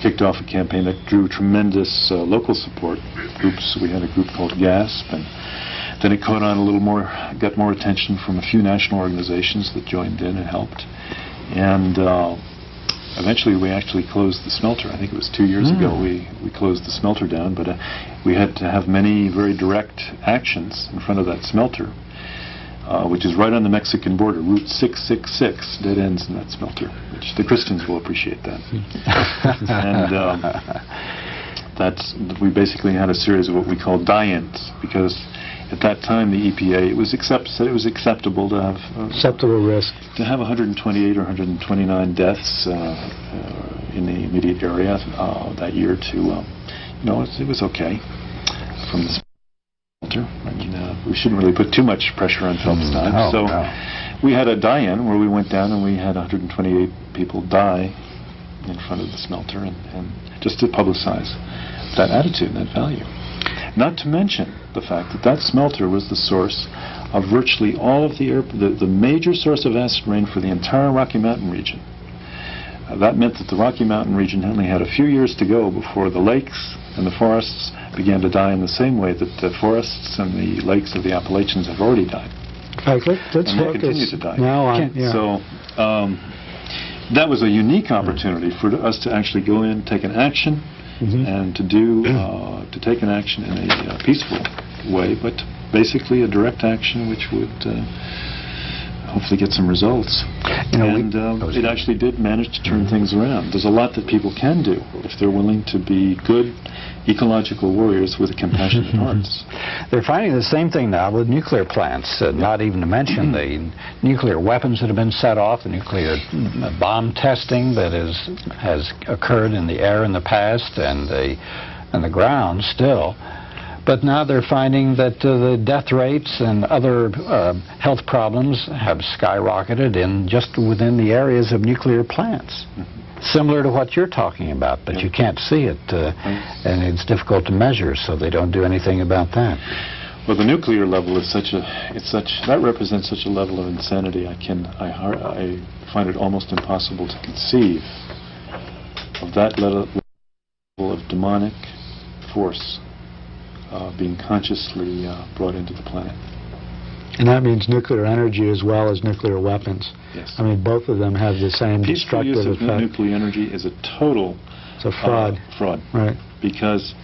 kicked off a campaign that drew tremendous local support groups. We had a group called GASP, and then it caught on a little more, got more attention from a few national organizations that joined in and helped. And eventually we actually closed the smelter. I think it was 2 years ago we closed the smelter down, but we had to have many very direct actions in front of that smelter, which is right on the Mexican border. Route 666 dead ends in that smelter, which the Christians will appreciate that. And we basically had a series of what we call die-ins, because at that time the EPA said it was acceptable to have acceptable risk to have 128 or 129 deaths in the immediate area that year. It was okay from the smelter. I mean, we shouldn't really put too much pressure on Phelps Dodge. We had a die-in where we went down and we had 128 people die in front of the smelter, and just to publicize that attitude and that value. Not to mention the fact that that smelter was the source of virtually all of the major source of acid rain for the entire Rocky Mountain region. that meant that the Rocky Mountain region only had a few years to go before the lakes and the forests began to die in the same way that the forests and the lakes of the Appalachians have already died. In fact, let's and they focus continue to die. now on... Yeah. So that was a unique opportunity for us to actually go in, take an action, and to take an action in a peaceful way, but basically a direct action which would hopefully get some results. And it actually did manage to turn things around. There's a lot that people can do if they're willing to be good ecological warriors with compassionate hearts. They're finding the same thing now with nuclear plants, not even to mention the nuclear weapons that have been set off, the nuclear bomb testing that has occurred in the air in the past and the ground still. But now they're finding that the death rates and other health problems have skyrocketed just within the areas of nuclear plants. Similar to what you're talking about, but you can't see it, and it's difficult to measure, so they don't do anything about that. Well, the nuclear level is that represents such a level of insanity. I find it almost impossible to conceive of that level of demonic force being consciously brought into the planet. And that means nuclear energy as well as nuclear weapons. Yes. I mean, both of them have the same Peaceful destructive use of effect. nuclear energy is a total It's a fraud. Fraud. Right. Because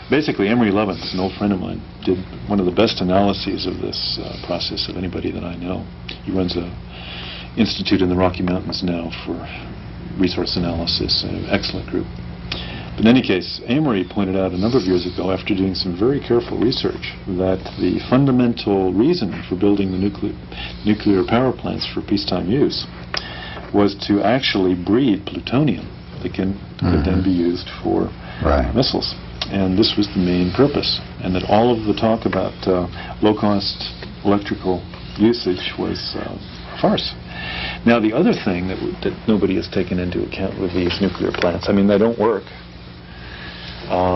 basically Emory Levins, an old friend of mine, did one of the best analyses of this process of anybody that I know. He runs an institute in the Rocky Mountains now for resource analysis, an excellent group. But in any case, Amory pointed out a number of years ago, after doing some very careful research, that the fundamental reason for building the nuclear power plants for peacetime use was to actually breed plutonium that could then be used for missiles. And this was the main purpose. And that all of the talk about low-cost electrical usage was a farce. Now, the other thing that nobody has taken into account with these nuclear plants, I mean, they don't work.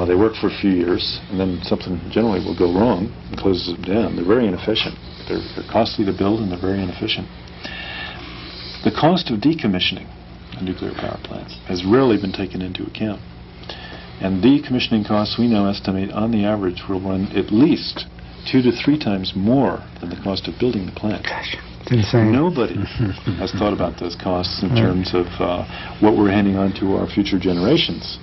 They work for a few years, and then something generally will go wrong and closes them down. They're very inefficient. They're costly to build, and they're very inefficient. The cost of decommissioning nuclear power plants has rarely been taken into account. And decommissioning costs, we now estimate, on the average, will run at least 2 to 3 times more than the cost of building the plant. Gosh, it's insane. Nobody has thought about those costs in terms of what we're handing on to our future generations.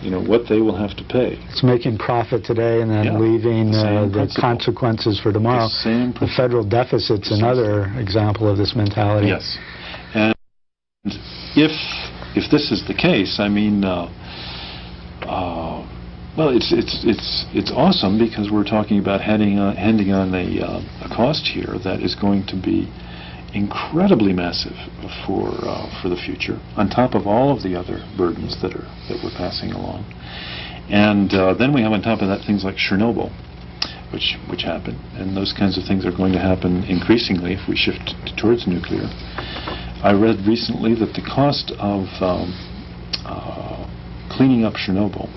You know, what they will have to pay. It's making profit today and then leaving the consequences for tomorrow. The federal deficit's another example of this mentality. Yes. And if this is the case, I mean, well, it's awesome because we're talking about handing on a cost here that is going to be incredibly massive for the future, on top of all of the other burdens that we're passing along. And then we have on top of that things like Chernobyl, which happen, and those kinds of things are going to happen increasingly if we shift towards nuclear. I read recently that the cost of cleaning up Chernobyl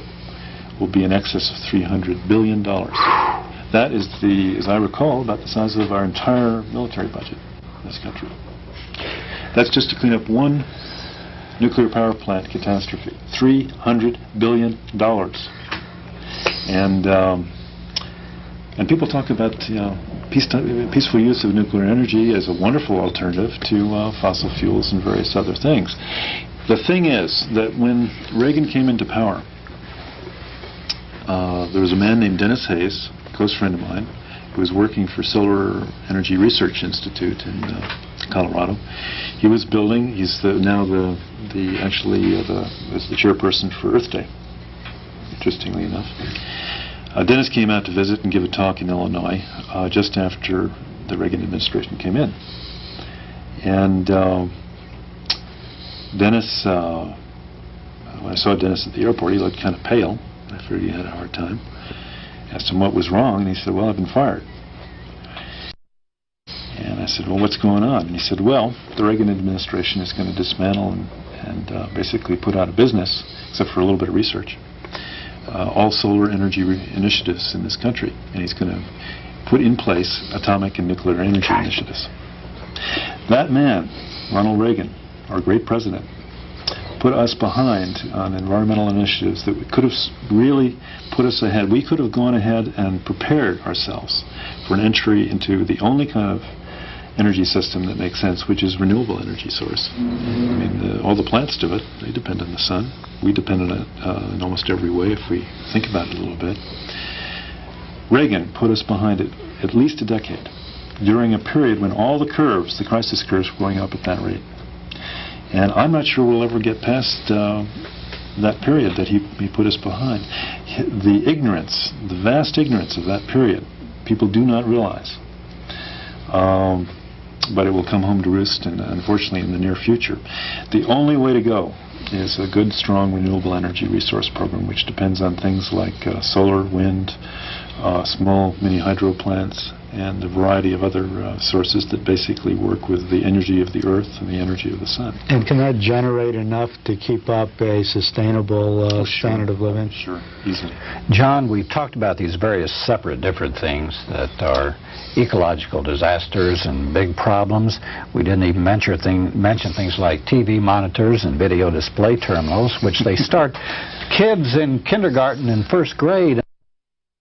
will be in excess of $300 billion. That is, as I recall, about the size of our entire military budget in this country. That's just to clean up one nuclear power plant catastrophe. $300 billion. And people talk about peaceful use of nuclear energy as a wonderful alternative to fossil fuels and various other things. The thing is that when Reagan came into power, there was a man named Dennis Hayes, a close friend of mine, who was working for Solar Energy Research Institute in Colorado. He was building. He's now the chairperson for Earth Day. Interestingly enough, Dennis came out to visit and give a talk in Illinois just after the Reagan administration came in, and Dennis. When I saw Dennis at the airport, he looked kind of pale. I figured he had a hard time. Asked him what was wrong, and he said, "Well, I've been fired." And I said, "Well, what's going on?" And he said, "Well, the Reagan administration is going to dismantle and basically put out of business, except for a little bit of research, all solar energy initiatives in this country, and he's going to put in place atomic and nuclear energy initiatives." That man, Ronald Reagan, our great president, put us behind on environmental initiatives that could have really put us ahead. We could have gone ahead and prepared ourselves for an entry into the only kind of energy system that makes sense, which is renewable energy source. I mean, all the plants do it. They depend on the sun. We depend on it in almost every way if we think about it a little bit. Reagan put us behind it at least a decade during a period when all the curves, the crisis curves, were going up at that rate. And I'm not sure we'll ever get past that period that he put us behind. The ignorance, the vast ignorance of that period, people do not realize. But it will come home to roost, and unfortunately in the near future. The only way to go is a good, strong renewable energy resource program, which depends on things like solar, wind, small mini hydro plants, and a variety of other sources that basically work with the energy of the earth and the energy of the sun. And can that generate enough to keep up a sustainable standard of living? Sure, easily. John, we've talked about these various separate different things that are ecological disasters and big problems. We didn't even mention things like TV monitors and video display terminals, which they start kids in kindergarten and first grade.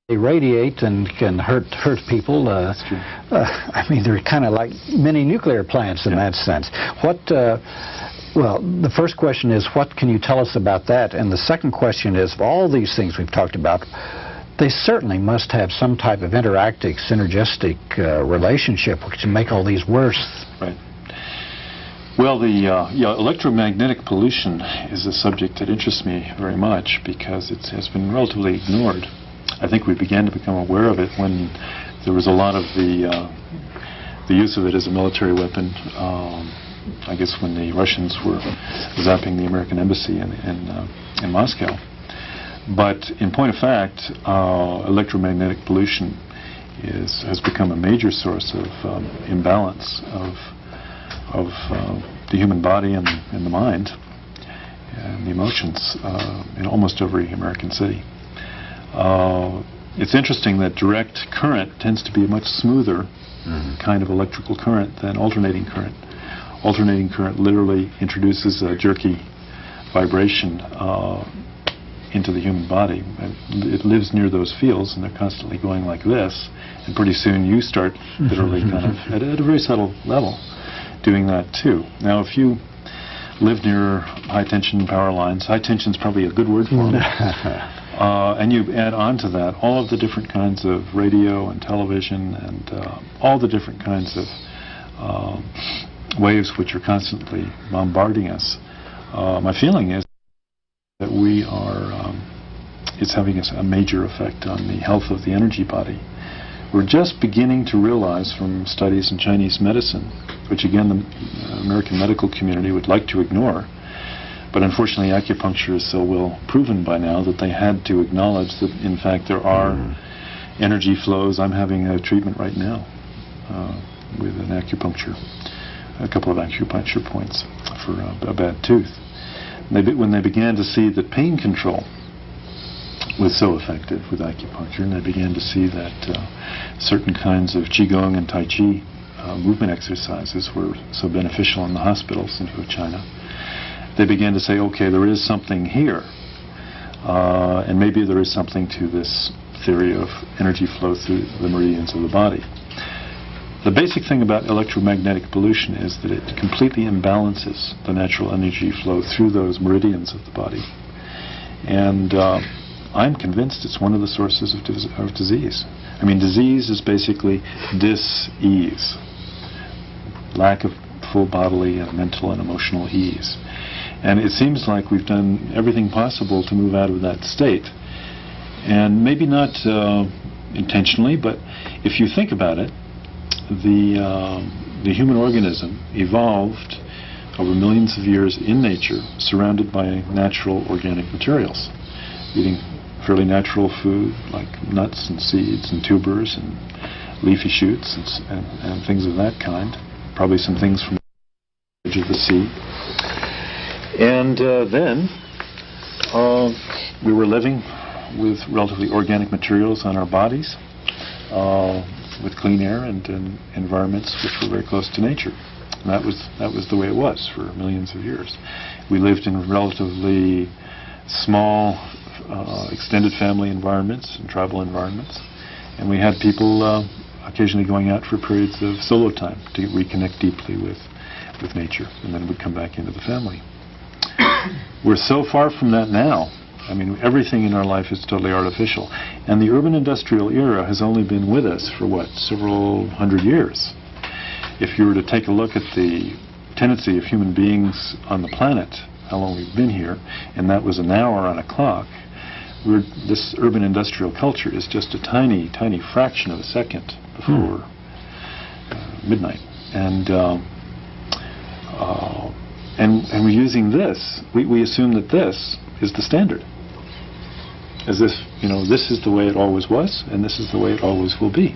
They radiate and can hurt people. I mean, they're kind of like mini nuclear plants in that sense. Well, the first question is, what can you tell us about that? And the second question is, of all these things we've talked about, they certainly must have some type of interactive, synergistic relationship which can make all these worse. Right. Well, the electromagnetic pollution is a subject that interests me very much because it has been relatively ignored. I think we began to become aware of it when there was a lot of the use of it as a military weapon. I guess when the Russians were zapping the American embassy in Moscow. But in point of fact, electromagnetic pollution has become a major source of imbalance of the human body and the mind and the emotions in almost every American city. It's interesting that direct current tends to be a much smoother kind of electrical current than alternating current. Alternating current literally introduces a jerky vibration into the human body. It lives near those fields, and they're constantly going like this, and pretty soon you start literally kind of at a very subtle level doing that too. Now, if you live near high-tension power lines, high tension is probably a good word for them, and you add on to that all of the different kinds of radio and television and all the different kinds of waves which are constantly bombarding us, my feeling is that it's having a major effect on the health of the energy body. We're just beginning to realize from studies in Chinese medicine, which again the American medical community would like to ignore, but unfortunately acupuncture is so well proven by now that they had to acknowledge that in fact there are energy flows. I'm having a treatment right now with an acupuncture, a couple of acupuncture points for a bad tooth. When they began to see that pain control was so effective with acupuncture, and they began to see that certain kinds of Qigong and Tai Chi movement exercises were so beneficial in the hospitals in China, they began to say, okay, there is something here, and maybe there is something to this theory of energy flow through the meridians of the body. The basic thing about electromagnetic pollution is that it completely imbalances the natural energy flow through those meridians of the body. And I'm convinced it's one of the sources of disease. I mean, disease is basically dis-ease, lack of full bodily and mental and emotional ease. And it seems like we've done everything possible to move out of that state. And maybe not intentionally, but if you think about it, the human organism evolved over millions of years in nature, surrounded by natural organic materials, eating fairly natural food like nuts and seeds and tubers and leafy shoots and things of that kind, probably some things from the edge of the sea. And then we were living with relatively organic materials on our bodies, with clean air and environments which were very close to nature. And that was the way it was for millions of years. We lived in relatively small, extended family environments and tribal environments, and we had people occasionally going out for periods of solo time to reconnect deeply with nature, and then we'd come back into the family. We're so far from that now. I mean, everything in our life is totally artificial. And the urban industrial era has only been with us for, what, several hundred years. If you were to take a look at the tendency of human beings on the planet, how long we've been here, and that was an hour on a clock, this urban industrial culture is just a tiny, tiny fraction of a second before midnight. And we're using this. We assume that this is the standard, as if, you know, this is the way it always was, and this is the way it always will be.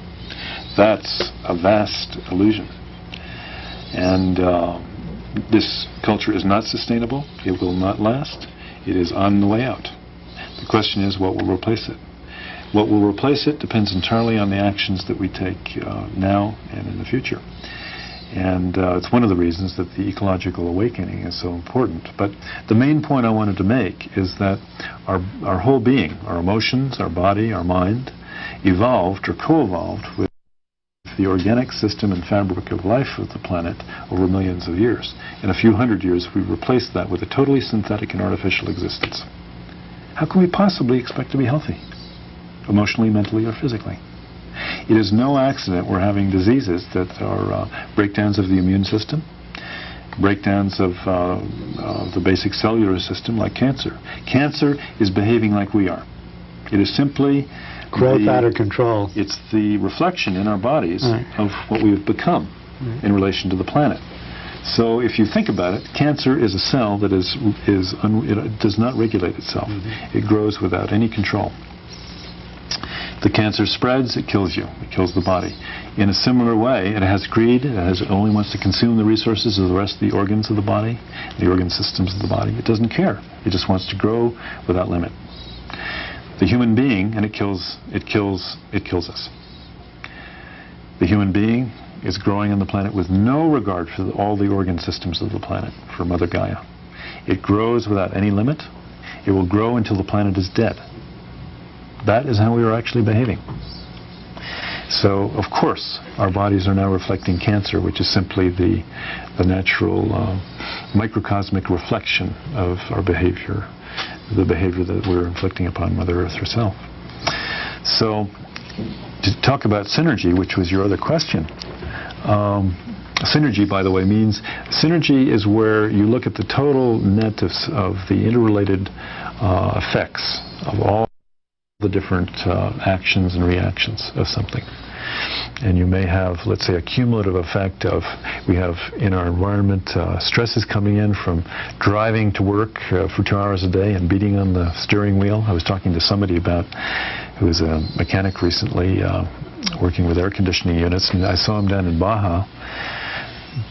That's a vast illusion. And this culture is not sustainable. It will not last. It is on the way out. The question is, what will replace it? What will replace it depends entirely on the actions that we take now and in the future. And it's one of the reasons that the ecological awakening is so important. But the main point I wanted to make is that our whole being, our emotions, our body, our mind, evolved or co-evolved with the organic system and fabric of life of the planet over millions of years. In a few hundred years, we replaced that with a totally synthetic and artificial existence. How can we possibly expect to be healthy, emotionally, mentally, or physically? It is no accident we're having diseases that are breakdowns of the immune system, breakdowns of the basic cellular system, like cancer. Cancer is behaving like we are. It is simply growth out of control. It's the reflection in our bodies of what we have become in relation to the planet. So if you think about it, cancer is a cell that it does not regulate itself. It grows without any control. The cancer spreads, it kills you. It kills the body. In a similar way, it has greed. It only wants to consume the resources of the rest of the organs of the body, the organ systems of the body. It doesn't care. It just wants to grow without limit. The human being, and it kills us. The human being is growing on the planet with no regard for all the organ systems of the planet, for Mother Gaia. It grows without any limit. It will grow until the planet is dead. That is how we are actually behaving. So, of course, our bodies are now reflecting cancer, which is simply the natural microcosmic reflection of our behavior, the behavior that we're inflicting upon Mother Earth herself. So, to talk about synergy, which was your other question, synergy, by the way, means synergy is where you look at the total net of the interrelated effects of all the different actions and reactions of something. And you may have, let's say, a cumulative effect of, we have in our environment stresses coming in from driving to work for 2 hours a day and beating on the steering wheel. I was talking to somebody who was a mechanic recently working with air conditioning units, and I saw him down in Baja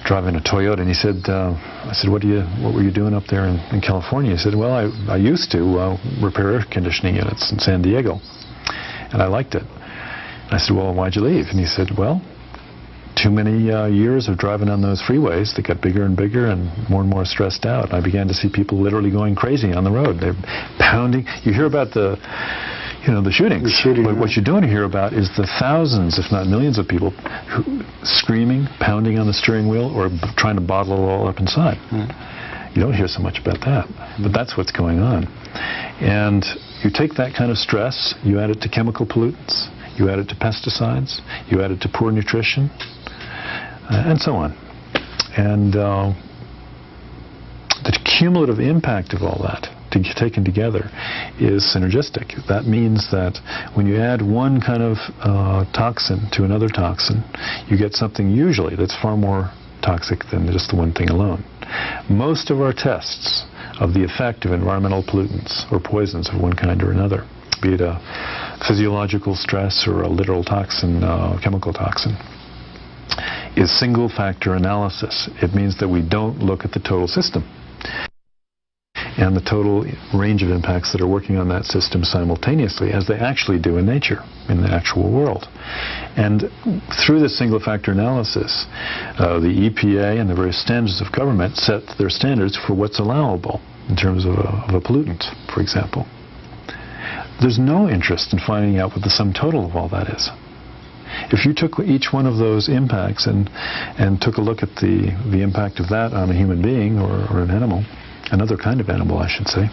driving a Toyota, and he said, I said, what were you doing up there in California? He said, well, I used to repair air conditioning units in San Diego, and I liked it. And I said, well, why'd you leave? And he said, well, too many years of driving on those freeways that got bigger and bigger and more stressed out. And I began to see people literally going crazy on the road. They're pounding. You hear about the shootings. But what you don't hear about is the thousands, if not millions of people screaming, pounding on the steering wheel, or trying to bottle it all up inside. You don't hear so much about that. But that's what's going on. And you take that kind of stress, you add it to chemical pollutants, you add it to pesticides, you add it to poor nutrition, and so on. And the cumulative impact of all that, taken together, is synergistic. That means that when you add one kind of toxin to another toxin, you get something usually that's far more toxic than just the one thing alone. Most of our tests of the effect of environmental pollutants or poisons of one kind or another, be it a physiological stress or a literal toxin, chemical toxin, is single factor analysis. It means that we don't look at the total system. and the total range of impacts that are working on that system simultaneously, as they actually do in nature, in the actual world. And through this single factor analysis, the EPA and the various standards of government set their standards for what's allowable in terms of a pollutant, for example. There's no interest in finding out what the sum total of all that is. If you took each one of those impacts and took a look at the impact of that on a human being or an animal, another kind of animal, I should say,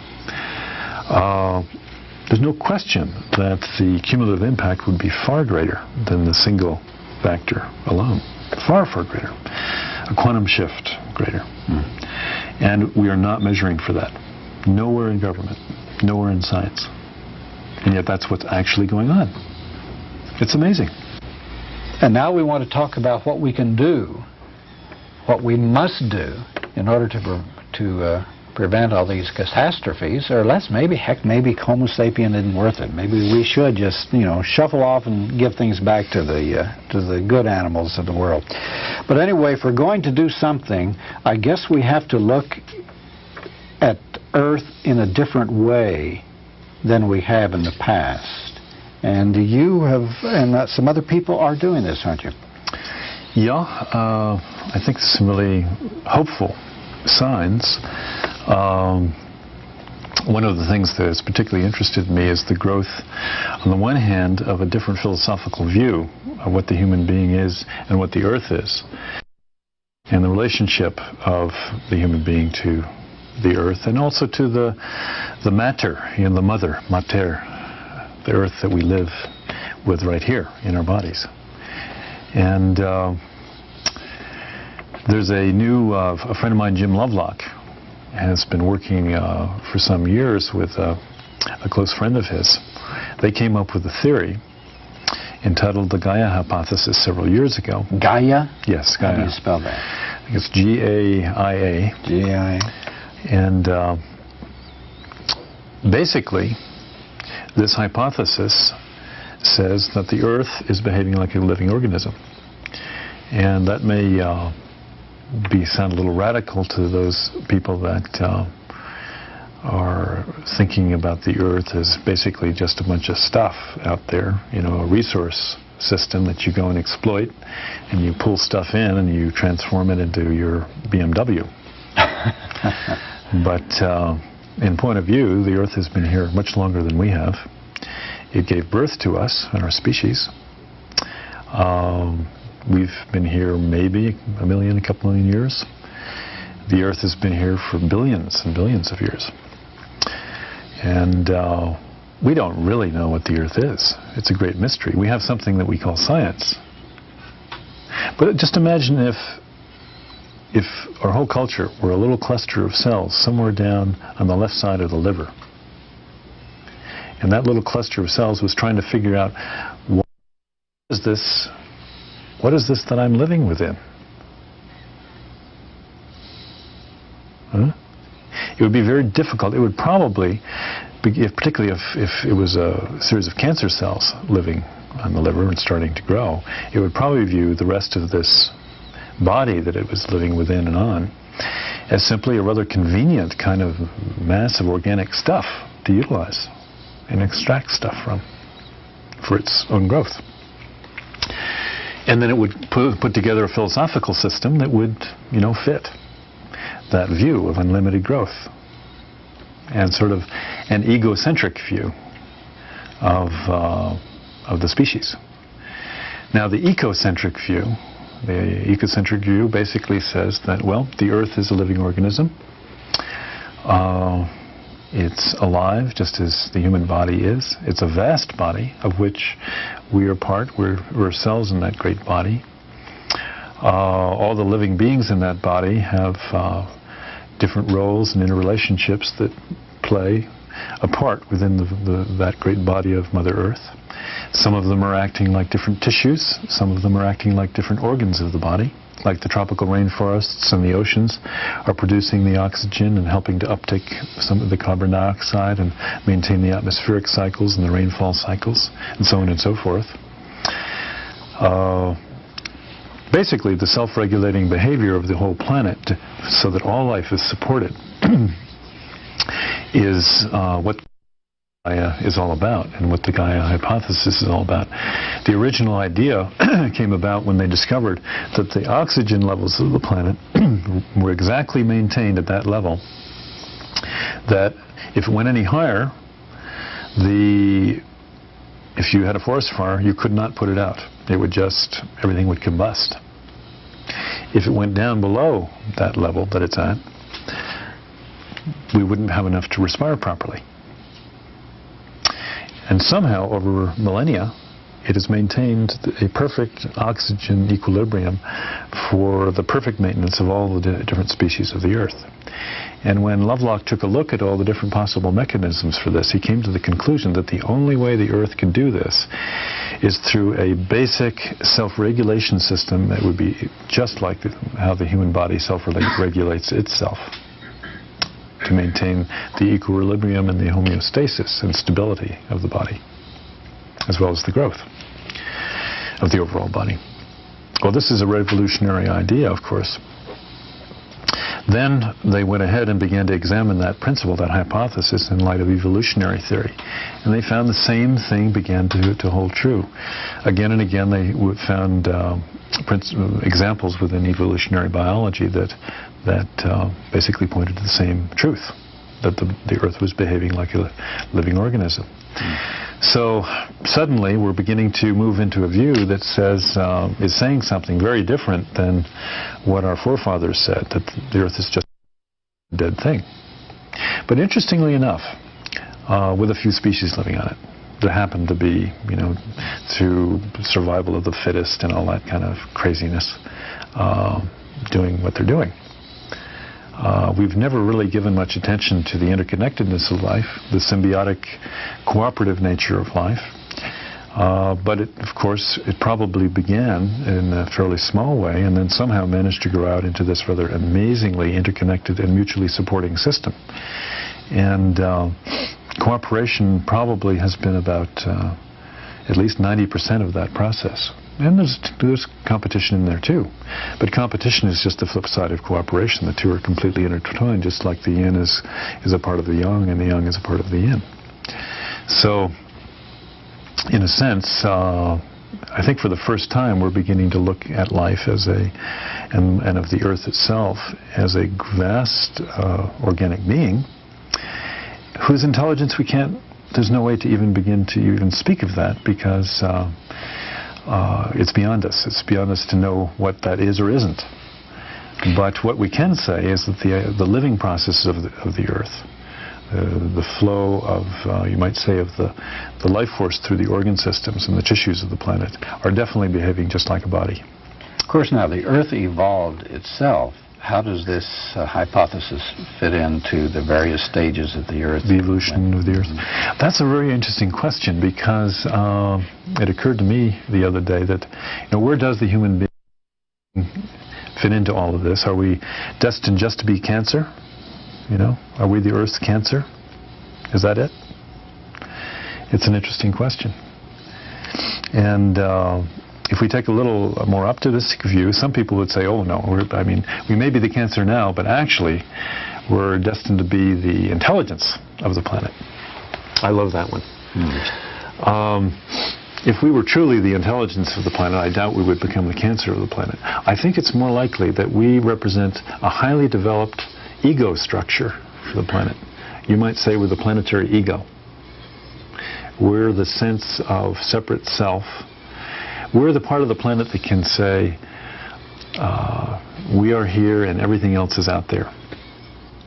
there's no question that the cumulative impact would be far greater than the single factor alone. Far, far greater. A quantum shift greater. And we are not measuring for that. Nowhere in government. Nowhere in science. And yet that's what's actually going on. It's amazing. And now we want to talk about what we can do, what we must do in order to prevent all these catastrophes, or less, maybe Homo sapien isn't worth it. Maybe we should just, shuffle off and give things back to the good animals of the world. But anyway, if we're going to do something, I guess we have to look at Earth in a different way than we have in the past. And you have, and some other people are doing this, aren't you? Yeah, I think there's some really hopeful signs. One of the things that has particularly interested me is the growth, on the one hand, of a different philosophical view of what the human being is and what the Earth is, and the relationship of the human being to the Earth, and also to the matter, the mother, mater, the Earth that we live with right here in our bodies. And there's a new, a friend of mine, Jim Lovelock, has been working for some years with a close friend of his. They came up with a theory entitled the Gaia hypothesis several years ago. Gaia? Yes, Gaia. How do you spell that? I think it's G-A-I-A. G-A-I-A. And basically, this hypothesis says that the Earth is behaving like a living organism. And that may sound a little radical to those people that are thinking about the Earth as basically just a bunch of stuff out there, a resource system that you go and exploit, and you pull stuff in and you transform it into your BMW. But in point of view, the Earth has been here much longer than we have. It gave birth to us and our species. We've been here maybe a couple million years. The Earth has been here for billions and billions of years. And we don't really know what the Earth is. It's a great mystery. We have something that we call science. But just imagine if our whole culture were a little cluster of cells somewhere down on the left side of the liver. And that little cluster of cells was trying to figure out, what is this that I'm living within? Huh? It would be very difficult. It would probably, particularly if it was a series of cancer cells living on the liver and starting to grow, it would probably view the rest of this body that it was living within and on as simply a rather convenient kind of mass of organic stuff to utilize and extract stuff from for its own growth. And then it would put together a philosophical system that would, fit that view of unlimited growth and sort of an egocentric view of the species. Now, the ecocentric view basically says that, well, the Earth is a living organism. It's alive, just as the human body is. It's a vast body of which we are part. We're cells in that great body. All the living beings in that body have different roles and interrelationships that play a part within that great body of Mother Earth. Some of them are acting like different tissues. Some of them are acting like different organs of the body. Like the tropical rainforests and the oceans are producing the oxygen and helping to uptake some of the carbon dioxide and maintain the atmospheric cycles and the rainfall cycles, and so on and so forth. Basically, the self-regulating behavior of the whole planet so that all life is supported is what Gaia is all about and what the Gaia hypothesis is all about. The original idea came about when they discovered that the oxygen levels of the planet were exactly maintained at that level, that if it went any higher, if you had a forest fire, you could not put it out. It would just, everything would combust. If it went down below that level that it's at, we wouldn't have enough to respire properly. And somehow, over millennia, it has maintained a perfect oxygen equilibrium for the perfect maintenance of all the different species of the Earth. And when Lovelock took a look at all the different possible mechanisms for this, he came to the conclusion that the only way the Earth can do this is through a basic self-regulation system that would be just like how the human body self-regulates itself to maintain the equilibrium and the homeostasis and stability of the body, as well as the growth of the overall body. Well, this is a revolutionary idea, of course. Then they went ahead and began to examine that principle, that hypothesis, in light of evolutionary theory. And they found the same thing began to hold true. Again and again they found examples within evolutionary biology that basically pointed to the same truth, that the Earth was behaving like a living organism. So suddenly we're beginning to move into a view that is saying something very different than what our forefathers said, that the Earth is just a dead thing. But interestingly enough, with a few species living on it, that happen to be, through survival of the fittest and all that kind of craziness, doing what they're doing. We've never really given much attention to the interconnectedness of life, the symbiotic, cooperative nature of life. But of course, it probably began in a fairly small way and then somehow managed to grow out into this rather amazingly interconnected and mutually supporting system. And cooperation probably has been about at least 90% of that process. And there's competition in there too. But competition is just the flip side of cooperation. The two are completely intertwined, just like the yin is a part of the yang and the yang is a part of the yin. So, in a sense, I think for the first time we're beginning to look at life as and of the Earth itself as a vast organic being whose intelligence there's no way to even begin to even speak of that, because it's beyond us. It's beyond us to know what that is or isn't. But what we can say is that the living processes of the Earth, the flow of, you might say, of the life force through the organ systems and the tissues of the planet are definitely behaving just like a body. Of course, now the Earth evolved itself. How does this hypothesis fit into the various stages of the Earth? The evolution of the Earth. That's a very interesting question, because it occurred to me the other day that, where does the human being fit into all of this? Are we destined just to be cancer? Are we the Earth's cancer? Is that it? It's an interesting question. And if we take a little more optimistic view, some people would say, oh no, we may be the cancer now, but actually we're destined to be the intelligence of the planet. I love that one. If we were truly the intelligence of the planet, I doubt we would become the cancer of the planet. I think it's more likely that we represent a highly developed ego structure for the planet. You might say we're the planetary ego. We're the sense of separate self. We're the part of the planet that can say, we are here and everything else is out there.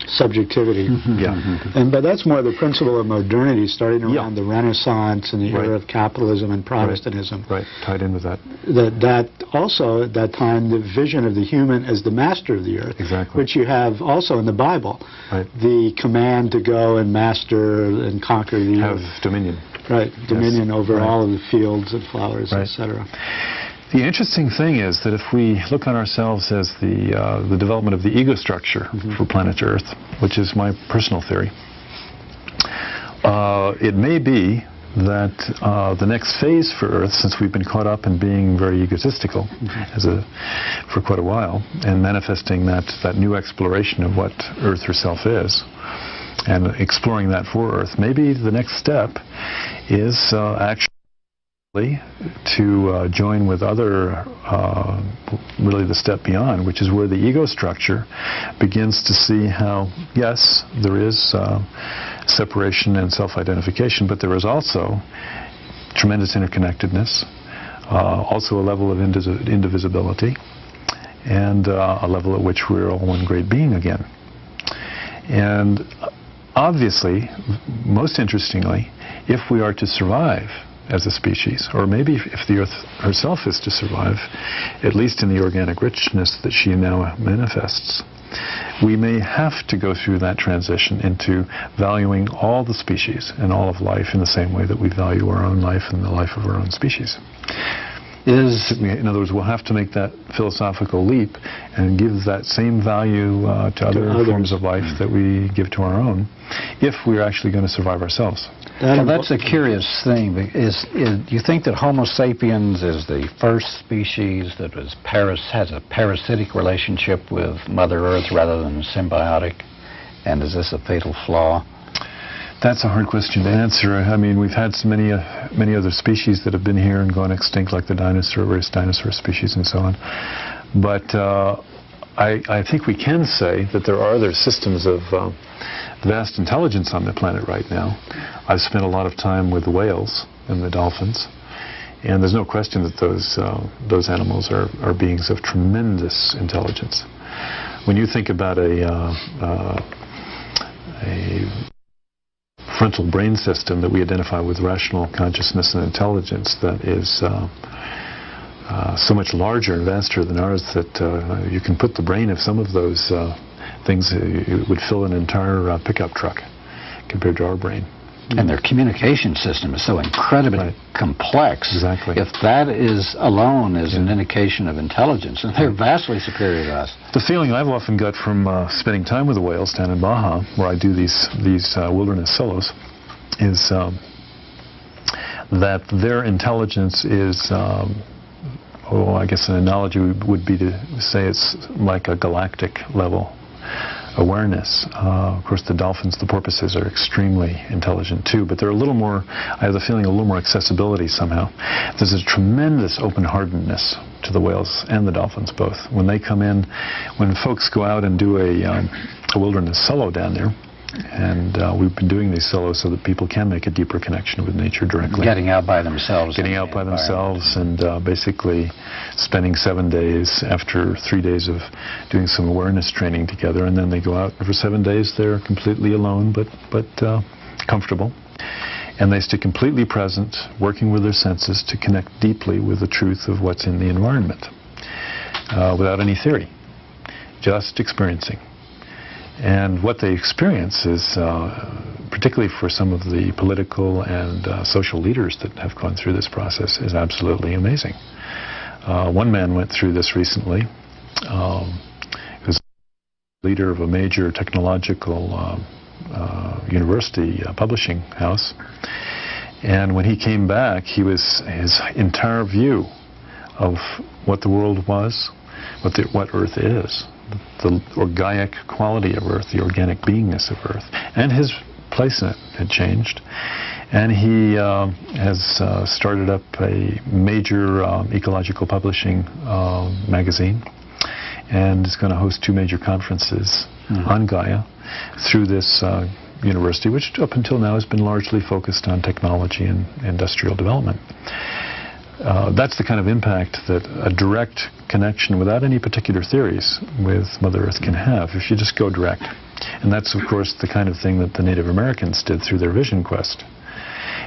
Subjectivity. But that's more the principle of modernity, starting around the Renaissance and the era of capitalism and Protestantism. Right, tied in with that. That also, at that time, the vision of the human as the master of the earth. Exactly. Which you have also in the Bible. Right. The command to go and master and conquer the earth. Have dominion. Right, dominion over all of the fields and flowers, etc. The interesting thing is that if we look on ourselves as the development of the ego structure for planet Earth, which is my personal theory, it may be that the next phase for Earth, since we've been caught up in being very egotistical for quite a while, and manifesting that new exploration of what Earth herself is, and exploring that for Earth. Maybe the next step is actually to join with other, really the step beyond, which is where the ego structure begins to see how, yes, there is separation and self-identification, but there is also tremendous interconnectedness, also a level of indivisibility, and a level at which we're all one great being again. And obviously, most interestingly, if we are to survive as a species, or maybe if the Earth herself is to survive, at least in the organic richness that she now manifests, we may have to go through that transition into valuing all the species and all of life in the same way that we value our own life and the life of our own species. In other words, we'll have to make that philosophical leap and give that same value to other forms of life that we give to our own, if we're actually going to survive ourselves. Well, that's a curious thing. Do you think that Homo sapiens is the first species that has a parasitic relationship with Mother Earth rather than symbiotic? And is this a fatal flaw? That's a hard question to answer. I mean, we've had so many other species that have been here and gone extinct, like the various dinosaur species and so on. But I think we can say that there are other systems of vast intelligence on the planet right now. I've spent a lot of time with the whales and the dolphins, and there's no question that those animals are beings of tremendous intelligence. When you think about a frontal brain system that we identify with rational consciousness and intelligence that is so much larger and vaster than ours that you can put the brain of some of those things, it would fill an entire pickup truck compared to our brain. And their communication system is so incredibly complex. Exactly. If that is alone is an indication of intelligence, and they're vastly superior to us. The feeling I've often got from spending time with the whales down in Baja, where I do these wilderness solos, is that their intelligence is, I guess an analogy would be to say it's like a galactic level awareness. Of course, the dolphins, the porpoises are extremely intelligent too, but they're a little more, I have the feeling, a little more accessibility somehow. There's a tremendous open-heartedness to the whales and the dolphins both. When they come in, when folks go out and do a wilderness solo down there, and we've been doing these solos so that people can make a deeper connection with nature directly. Getting out by themselves. Getting out by themselves and basically spending 7 days after 3 days of doing some awareness training together, and then they go out and for 7 days they're completely alone but comfortable. And they stay completely present, working with their senses to connect deeply with the truth of what's in the environment without any theory, just experiencing. And what they experience is, particularly for some of the political and social leaders that have gone through this process, is absolutely amazing. One man went through this recently. He was leader of a major technological university publishing house. And when he came back, his entire view of what the world was, what Earth is, the organic quality of Earth, the organic beingness of Earth, and his place in it had changed. And he has started up a major ecological publishing magazine, and is going to host 2 major conferences on Gaia through this university, which up until now has been largely focused on technology and industrial development. That's the kind of impact that a direct connection without any particular theories with Mother Earth can have if you just go direct. And that's, of course, the kind of thing that the Native Americans did through their vision quest.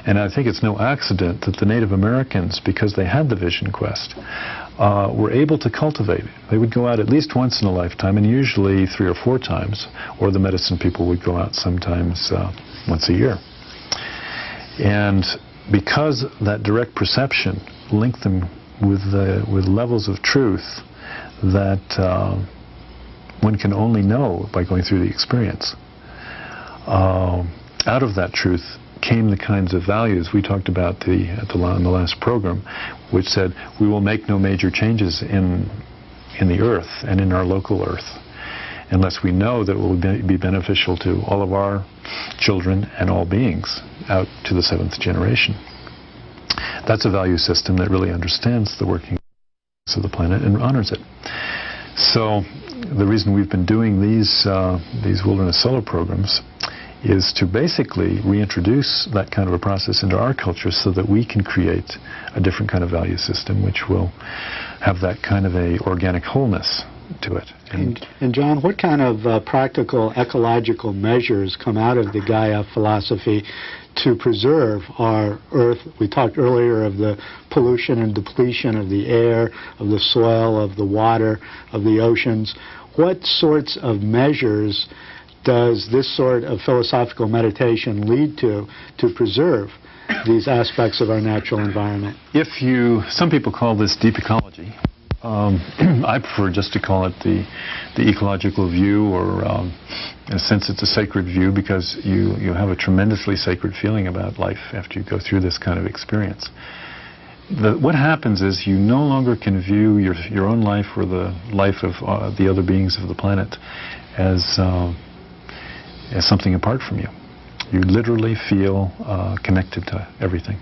And I think it's no accident that the Native Americans, because they had the vision quest, were able to cultivate. They would go out at least once in a lifetime, and usually 3 or 4 times, or the medicine people would go out sometimes once a year. And because that direct perception linked them with levels of truth that one can only know by going through the experience. Out of that truth came the kinds of values we talked about in the last program, which said we will make no major changes in the Earth and in our local Earth. unless we know that it will be beneficial to all of our children and all beings out to the 7th generation. That's a value system that really understands the working of the planet and honors it. So the reason we've been doing these wilderness solar programs is to basically reintroduce that kind of a process into our culture so that we can create a different kind of value system which will have that kind of a organic wholeness to it. And John, what kind of practical ecological measures come out of the Gaia philosophy to preserve our Earth? We talked earlier of the pollution and depletion of the air, of the soil, of the water, of the oceans. What sorts of measures does this sort of philosophical meditation lead to preserve these aspects of our natural environment? Some people call this deep ecology. I prefer just to call it the ecological view, or in a sense it's a sacred view, because you have a tremendously sacred feeling about life after you go through this kind of experience. What happens is you no longer can view your own life or the life of the other beings of the planet as something apart from you. You literally feel connected to everything.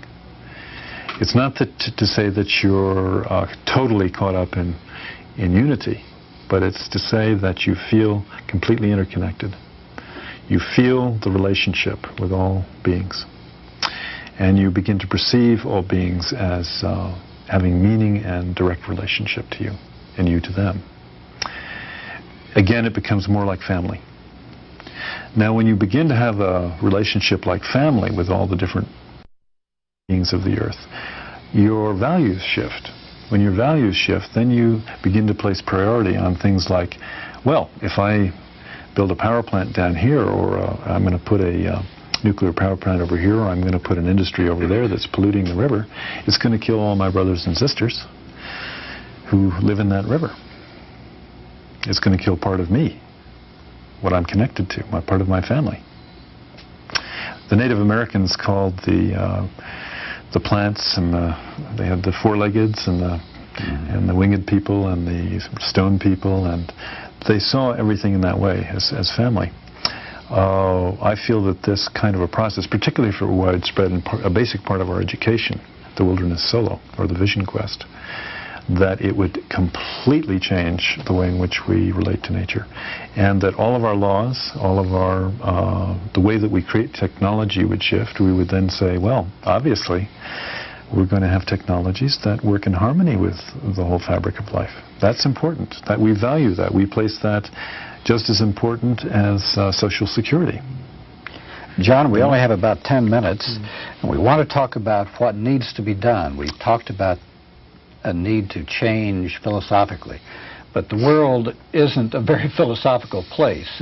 It's not to say that you're totally caught up in unity, but it's to say that you feel completely interconnected. You feel the relationship with all beings. And you begin to perceive all beings as having meaning and direct relationship to you, and you to them. Again, it becomes more like family. Now, when you begin to have a relationship like family with all the different beings of the earth, your values shift. When your values shift, then you begin to place priority on things like, well, if I build a power plant down here, or I'm going to put a nuclear power plant over here, or I'm going to put an industry over there that's polluting the river, it's going to kill all my brothers and sisters who live in that river. It's going to kill part of me, what I'm connected to, part of my family. The Native Americans called the plants, and they had the four-leggeds and the winged people and the stone people, and they saw everything in that way as family. I feel that this kind of a process, particularly for widespread and a basic part of our education, the Wilderness Solo or the Vision Quest, that it would completely change the way in which we relate to nature, and that all of our laws, all of our the way that we create technology would shift. We would then say, well, obviously we're going to have technologies that work in harmony with the whole fabric of life. That's important, that we value that. We place that just as important as social security. John, we only have about 10 minutes, and we want to talk about what needs to be done. We've talked about a need to change philosophically, but the world isn't a very philosophical place.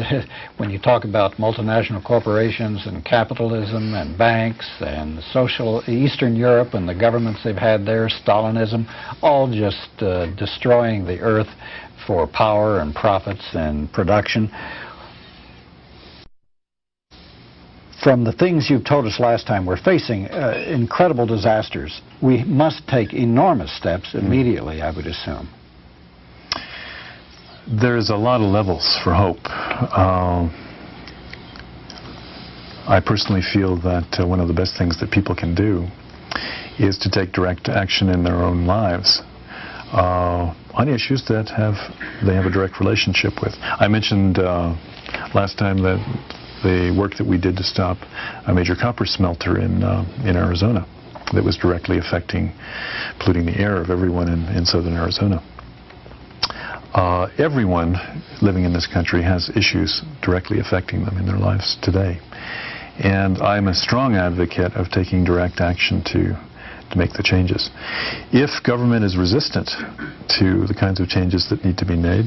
When you talk about multinational corporations and capitalism and banks and social Eastern Europe and the governments they've had there, Stalinism, all just destroying the earth for power and profits and production. From the things you've told us last time, we're facing incredible disasters. We must take enormous steps immediately, I would assume. There's a lot of levels for hope. I personally feel that one of the best things that people can do is to take direct action in their own lives on issues that they have a direct relationship with. I mentioned last time that the work that we did to stop a major copper smelter in Arizona that was directly polluting the air of everyone in southern Arizona. Everyone living in this country has issues directly affecting them in their lives today. And I'm a strong advocate of taking direct action to make the changes. If government is resistant to the kinds of changes that need to be made,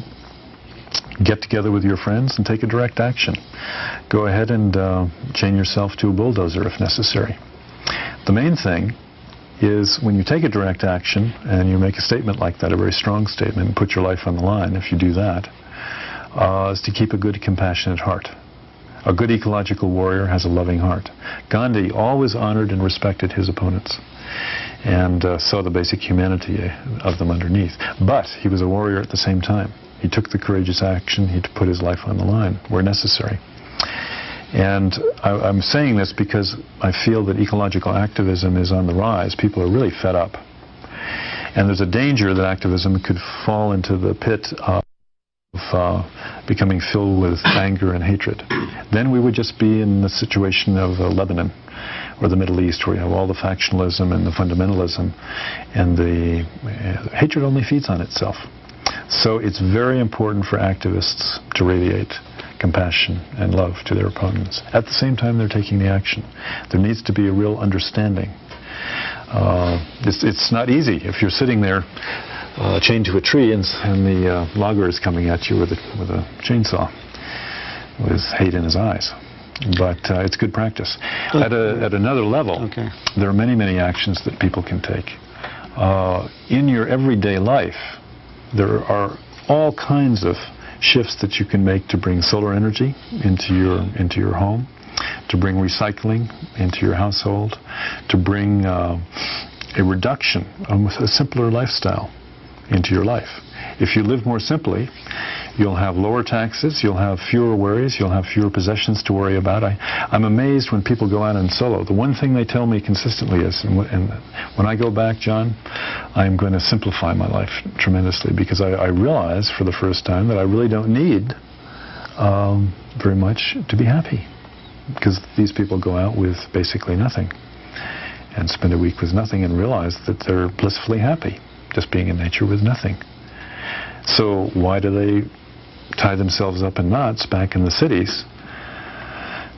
get together with your friends and take a direct action. Go ahead and chain yourself to a bulldozer if necessary. The main thing is when you take a direct action and you make a statement like that, a very strong statement, and put your life on the line, if you do that, is to keep a good, compassionate heart. A good ecological warrior has a loving heart. Gandhi always honored and respected his opponents and saw the basic humanity of them underneath. But he was a warrior at the same time. He took the courageous action. He put his life on the line where necessary. And I'm saying this because I feel that ecological activism is on the rise. People are really fed up. And there's a danger that activism could fall into the pit of becoming filled with anger and hatred. Then we would just be in the situation of Lebanon or the Middle East, where you have all the factionalism and the fundamentalism, and the hatred only feeds on itself. So it's very important for activists to radiate compassion and love to their opponents. At the same time, they're taking the action. There needs to be a real understanding. It's not easy if you're sitting there chained to a tree and the logger is coming at you with a chainsaw with hate in his eyes. But it's good practice. At another level, there are many, many actions that people can take. In your everyday life, there are all kinds of shifts that you can make to bring solar energy into your home, to bring recycling into your household, to bring a reduction, a simpler lifestyle into your life. If you live more simply, you'll have lower taxes, you'll have fewer worries, you'll have fewer possessions to worry about. I'm amazed when people go out and solo. The one thing they tell me consistently is, and when I go back, John, I'm going to simplify my life tremendously, because I realize for the first time that I really don't need very much to be happy. Because these people go out with basically nothing and spend a week with nothing and realize that they're blissfully happy just being in nature with nothing. So why do they tie themselves up in knots back in the cities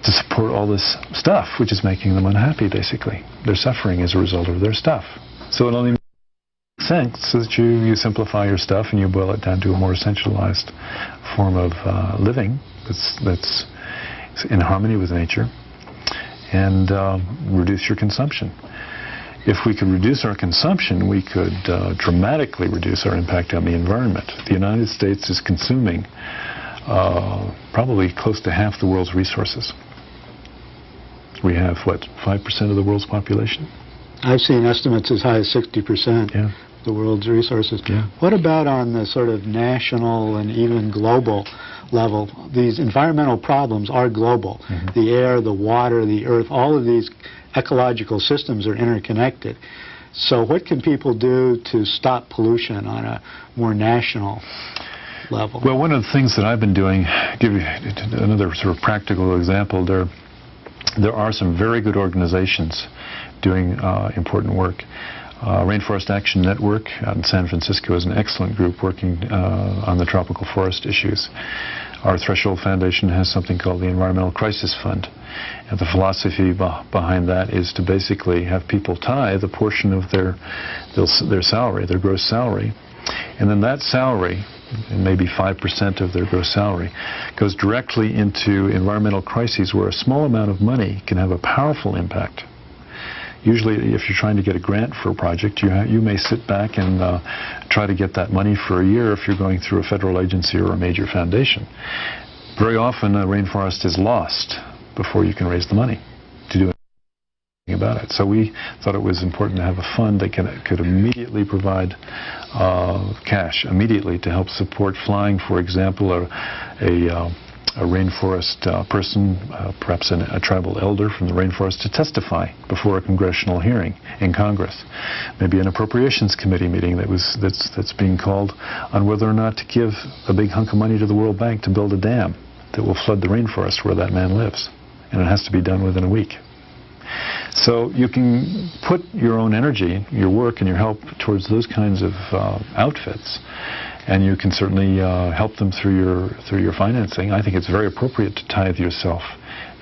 to support all this stuff, which is making them unhappy, basically? They're suffering as a result of their stuff. So it only makes sense that you simplify your stuff and you boil it down to a more essentialized form of living that's in harmony with nature, and reduce your consumption. If we could reduce our consumption, we could dramatically reduce our impact on the environment. The United States is consuming probably close to half the world's resources. We have, what, 5% of the world's population? I've seen estimates as high as 60%. Yeah. The world's resources. Yeah. What about on the sort of national and even global level? These environmental problems are global. Mm-hmm. The air, the water, the earth, all of these ecological systems are interconnected. So what can people do to stop pollution on a more national level? Well, one of the things that I've been doing, give you another sort of practical example, there are some very good organizations doing important work. Rainforest Action Network out in San Francisco is an excellent group working on the tropical forest issues. Our Threshold Foundation has something called the Environmental Crisis Fund. And the philosophy behind that is to basically have people tithe a portion of their salary, their gross salary. And then that salary, and maybe 5% of their gross salary, goes directly into environmental crises where a small amount of money can have a powerful impact. Usually, if you're trying to get a grant for a project, you may sit back and try to get that money for a year if you're going through a federal agency or a major foundation. Very often, a rainforest is lost before you can raise the money to do anything about it. So we thought it was important to have a fund that could immediately provide cash immediately to help support flying, for example, a rainforest person, perhaps a tribal elder from the rainforest, to testify before a congressional hearing in Congress. Maybe an appropriations committee meeting that's being called on whether or not to give a big hunk of money to the World Bank to build a dam that will flood the rainforest where that man lives. And it has to be done within a week. So you can put your own energy, your work, and your help towards those kinds of outfits. And you can certainly help them through your financing. I think it's very appropriate to tithe yourself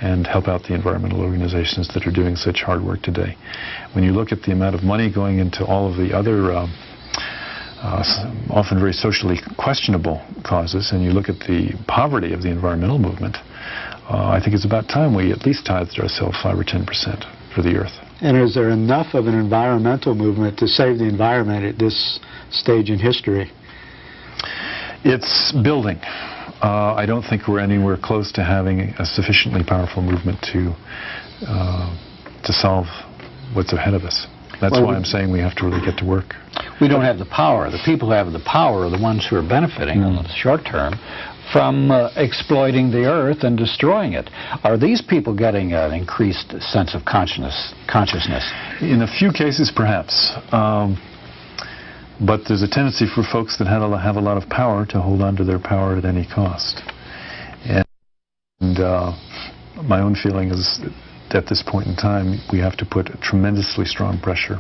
and help out the environmental organizations that are doing such hard work today. When you look at the amount of money going into all of the other often very socially questionable causes, and you look at the poverty of the environmental movement, I think it's about time we at least tithed ourselves 5 or 10% for the earth. And is there enough of an environmental movement to save the environment at this stage in history? It's building. I don't think we're anywhere close to having a sufficiently powerful movement to solve what's ahead of us. That's why I'm saying we have to really get to work. We don't have the power. The people who have the power are the ones who are benefiting in the short term from exploiting the earth and destroying it. Are these people getting an increased sense of consciousness? In a few cases, perhaps. But there's a tendency for folks that have a lot of power to hold on to their power at any cost. And my own feeling is that at this point in time, we have to put tremendously strong pressure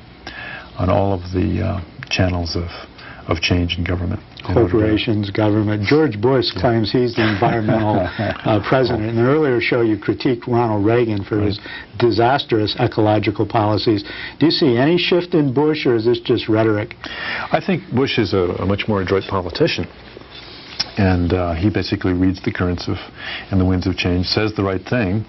on all of the channels of change in government. Corporations, government. George Bush claims he's the environmental president. In an earlier show, you critiqued Ronald Reagan for his disastrous ecological policies. Do you see any shift in Bush, or is this just rhetoric? I think Bush is a much more adroit politician. And he basically reads the currents and the winds of change, says the right thing,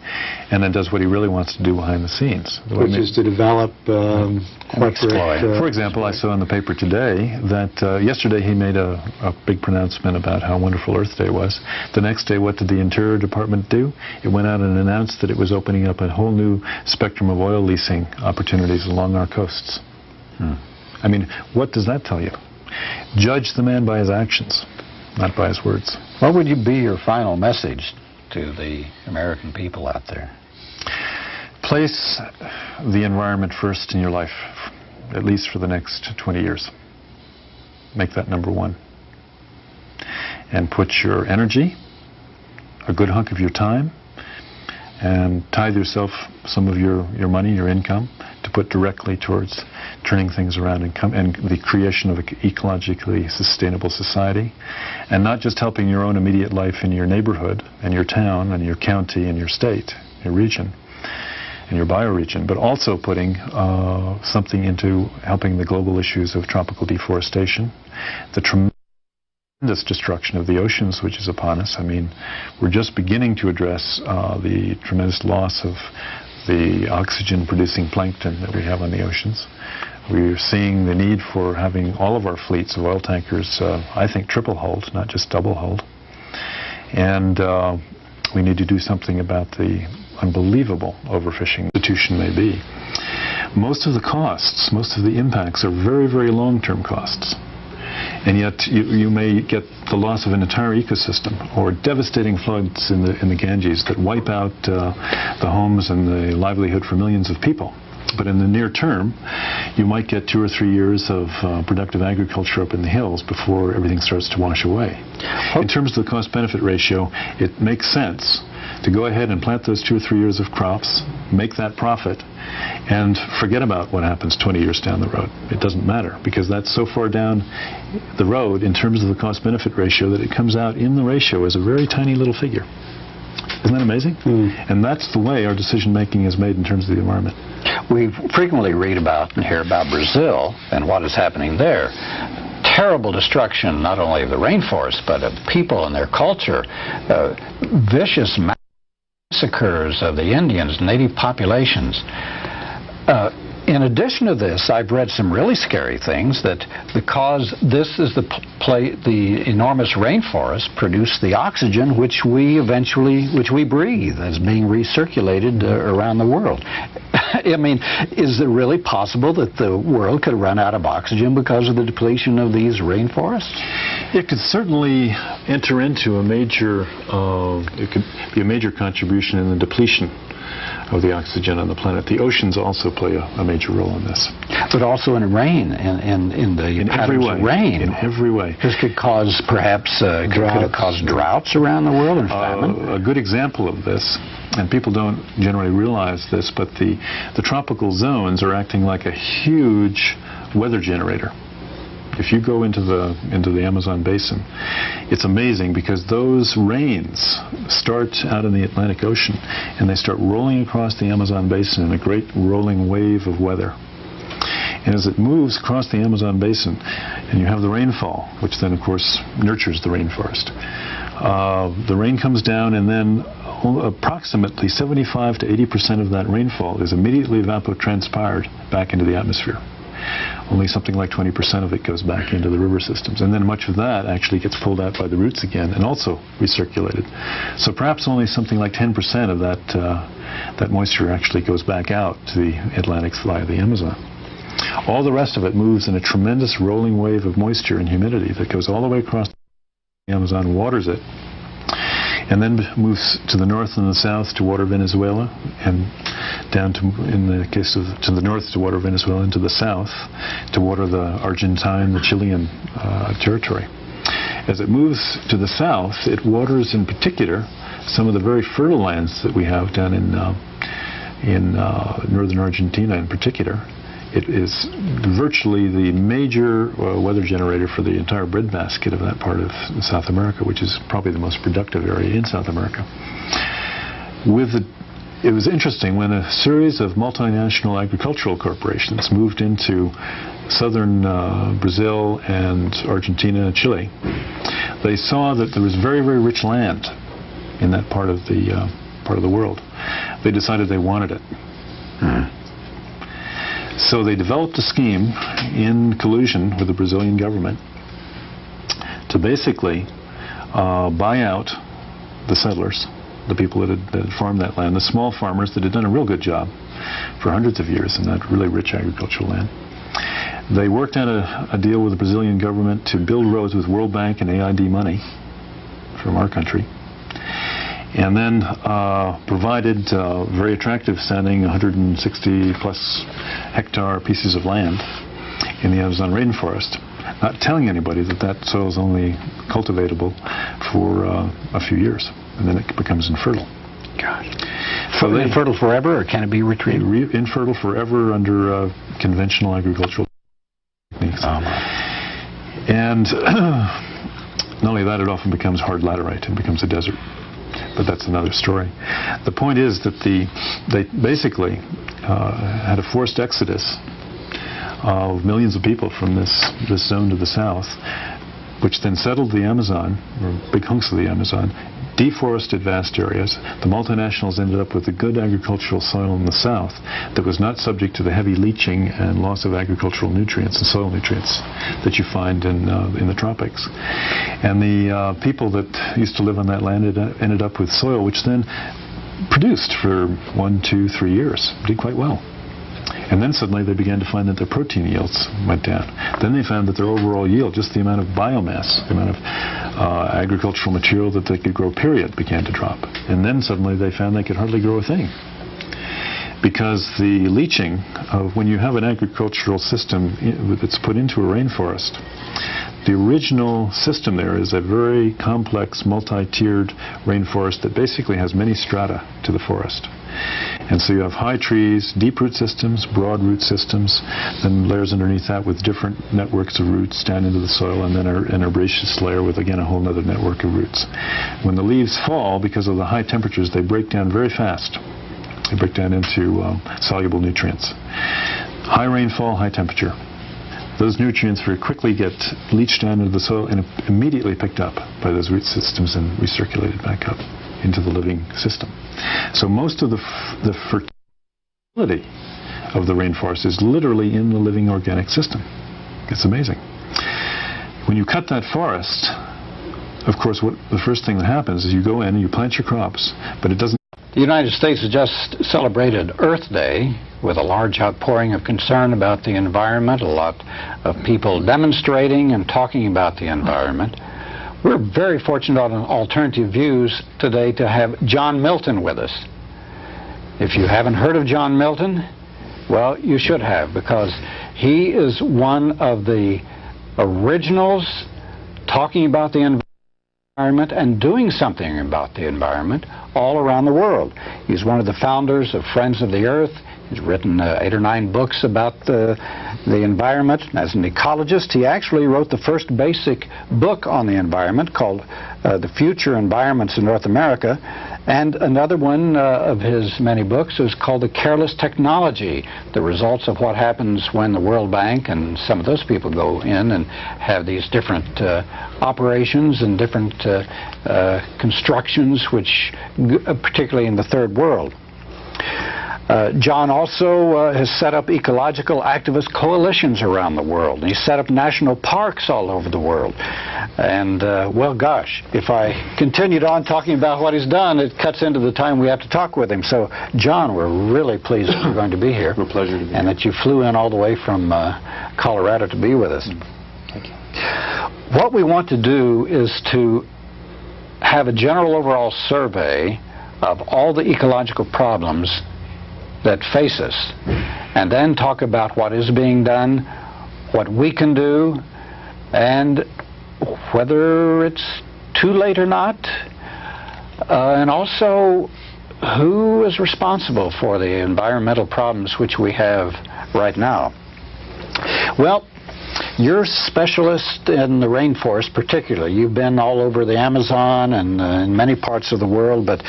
and then does what he really wants to do behind the scenes. Which is to develop corporate... For example, I saw in the paper today that yesterday he made a big pronouncement about how wonderful Earth Day was. The next day, what did the Interior Department do? It went out and announced that it was opening up a whole new spectrum of oil leasing opportunities along our coasts. I mean, what does that tell you? Judge the man by his actions, not by his words. What would be your final message to the American people out there? Place the environment first in your life, at least for the next 20 years. Make that number one. And put your energy, a good hunk of your time, and tithe yourself some of your money, your income, to put directly towards turning things around and the creation of an ecologically sustainable society, and not just helping your own immediate life in your neighborhood and your town and your county and your state, your region, and your bioregion, but also putting something into helping the global issues of tropical deforestation, the tremendous destruction of the oceans which is upon us. I mean, we're just beginning to address the tremendous loss of the oxygen-producing plankton that we have on the oceans. We're seeing the need for having all of our fleets of oil tankers, I think, triple-hulled, not just double-hulled. And we need to do something about the unbelievable overfishing the institution may be. Most of the costs, most of the impacts are very, very long-term costs. And yet you may get the loss of an entire ecosystem or devastating floods in the Ganges that wipe out the homes and the livelihood for millions of people. But in the near term, you might get 2 or 3 years of productive agriculture up in the hills before everything starts to wash away. In terms of the cost-benefit ratio, it makes sense to go ahead and plant those 2 or 3 years of crops, make that profit, and forget about what happens 20 years down the road. It doesn't matter, because that's so far down the road in terms of the cost-benefit ratio that it comes out in the ratio as a very tiny little figure. Isn't that amazing? And that's the way our decision-making is made in terms of the environment. We frequently read about and hear about Brazil and what is happening there. Terrible destruction, not only of the rainforest, but of people and their culture. Vicious massacres of the Indians, native populations. In addition to this, I've read some really scary things that because this is the enormous rainforest produce the oxygen which we breathe as being recirculated around the world. I mean, is it really possible that the world could run out of oxygen because of the depletion of these rainforests? It could certainly enter into a major, it could be a major contribution in the depletion of the oxygen on the planet. The oceans also play a major role in this. But also in rain, in every way. Rain. In every way. This could cause perhaps droughts around the world and famine. A good example of this, and people don't generally realize this, but the tropical zones are acting like a huge weather generator. If you go into the Amazon basin, it's amazing because those rains start out in the Atlantic Ocean and they start rolling across the Amazon basin in a great rolling wave of weather. And as it moves across the Amazon basin, and you have the rainfall, which then of course nurtures the rainforest, the rain comes down, and then approximately 75 to 80% of that rainfall is immediately evapotranspired back into the atmosphere. Only something like 20% of it goes back into the river systems. And then much of that actually gets pulled out by the roots again and also recirculated. So perhaps only something like 10% of that moisture actually goes back out to the Atlantic via the Amazon. All the rest of it moves in a tremendous rolling wave of moisture and humidity that goes all the way across the Amazon, waters it, and then moves to the north and the south to water Venezuela, and down to, in the case of, to the north to water Venezuela, and to the south to water the Argentine, the Chilean territory. As it moves to the south, it waters in particular some of the very fertile lands that we have down in northern Argentina in particular. It is virtually the major weather generator for the entire breadbasket of that part of South America, which is probably the most productive area in South America. It was interesting when a series of multinational agricultural corporations moved into southern Brazil and Argentina and Chile. They saw that there was very, very rich land in that part of the world. They decided they wanted it. So they developed a scheme in collusion with the Brazilian government to basically buy out the settlers, the people that had farmed that land, the small farmers that had done a real good job for hundreds of years in that really rich agricultural land. They worked out a deal with the Brazilian government to build roads with World Bank and AID money from our country, and then provided very attractive sounding 160 plus hectare pieces of land in the Amazon rainforest, not telling anybody that that soil is only cultivatable for a few years, and then it becomes infertile. Gosh. So infertile forever, or can it be retrieved? Infertile forever under conventional agricultural techniques. And not only that, it often becomes hard laterite and becomes a desert. But that's another story. The point is that they basically had a forced exodus of millions of people from this zone to the south, which then settled the Amazon, or big hunks of the Amazon, deforested vast areas. The multinationals ended up with a good agricultural soil in the south that was not subject to the heavy leaching and loss of agricultural nutrients and soil nutrients that you find in the tropics. And the people that used to live on that land ended up with soil which then produced for 1, 2, 3 years, did quite well. And then suddenly they began to find that their protein yields went down. Then they found that their overall yield, just the amount of biomass, the amount of agricultural material that they could grow, period, began to drop. And then suddenly they found they could hardly grow a thing. Because the leaching of, when you have an agricultural system that's put into a rainforest, the original system there is a very complex, multi-tiered rainforest that basically has many strata to the forest. And so you have high trees, deep root systems, broad root systems, then layers underneath that with different networks of roots down into the soil, and then an herbaceous layer with, again, a whole other network of roots. When the leaves fall, because of the high temperatures, they break down very fast. They break down into soluble nutrients. High rainfall, high temperature. Those nutrients very quickly get leached down into the soil and immediately picked up by those root systems and recirculated back up into the living system. So most of the fertility of the rainforest is literally in the living organic system. It's amazing. When you cut that forest, of course, the first thing that happens is you go in and you plant your crops, but it doesn't. The United States has just celebrated Earth Day with a large outpouring of concern about the environment, a lot of people demonstrating and talking about the environment. We're very fortunate on Alternative Views today to have John Milton with us. If you haven't heard of John Milton, well, you should have, because he is one of the originals talking about the environment and doing something about the environment all around the world. He's one of the founders of Friends of the Earth. He's written 8 or 9 books about the environment. As an ecologist, he actually wrote the first basic book on the environment called The Future Environments in North America. And another one of his many books is called The Careless Technology, the results of what happens when the World Bank and some of those people go in and have these different operations and different constructions, which particularly in the third world. John also has set up ecological activist coalitions around the world. And he's set up national parks all over the world. And, well, gosh, if I continued on talking about what he's done, it cuts into the time we have to talk with him. So, John, we're really pleased that you're going to be here. It's a pleasure to be here. And that you flew in all the way from Colorado to be with us. Thank you. What we want to do is to have a general overall survey of all the ecological problems that face us, and then talk about what is being done, what we can do, and whether it's too late or not, and also who is responsible for the environmental problems which we have right now. Well, you're a specialist in the rainforest particularly. You've been all over the Amazon and in many parts of the world, but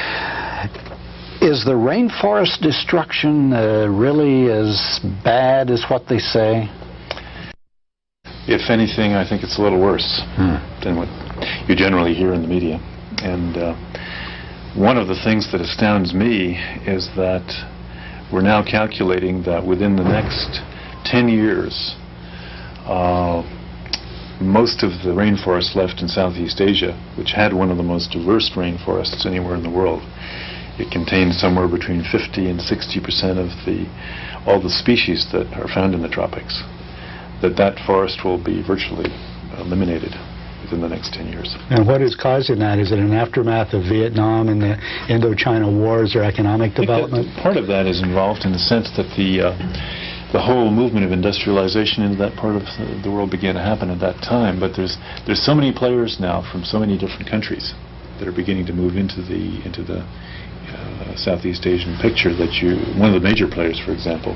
is the rainforest destruction really as bad as what they say? If anything, I think it's a little worse than what you generally hear in the media. And one of the things that astounds me is that we're now calculating that within the next 10 years, most of the rainforest left in Southeast Asia, which had one of the most diverse rainforests anywhere in the world, it contains somewhere between 50 and 60% of all the species that are found in the tropics. That forest will be virtually eliminated within the next 10 years. And what is causing that? Is it an aftermath of Vietnam and the Indochina wars or economic development? Part of that is involved in the sense that the whole movement of industrialization into that part of the world began to happen at that time. But there's so many players now from so many different countries that are beginning to move into the Southeast Asian picture that one of the major players, for example,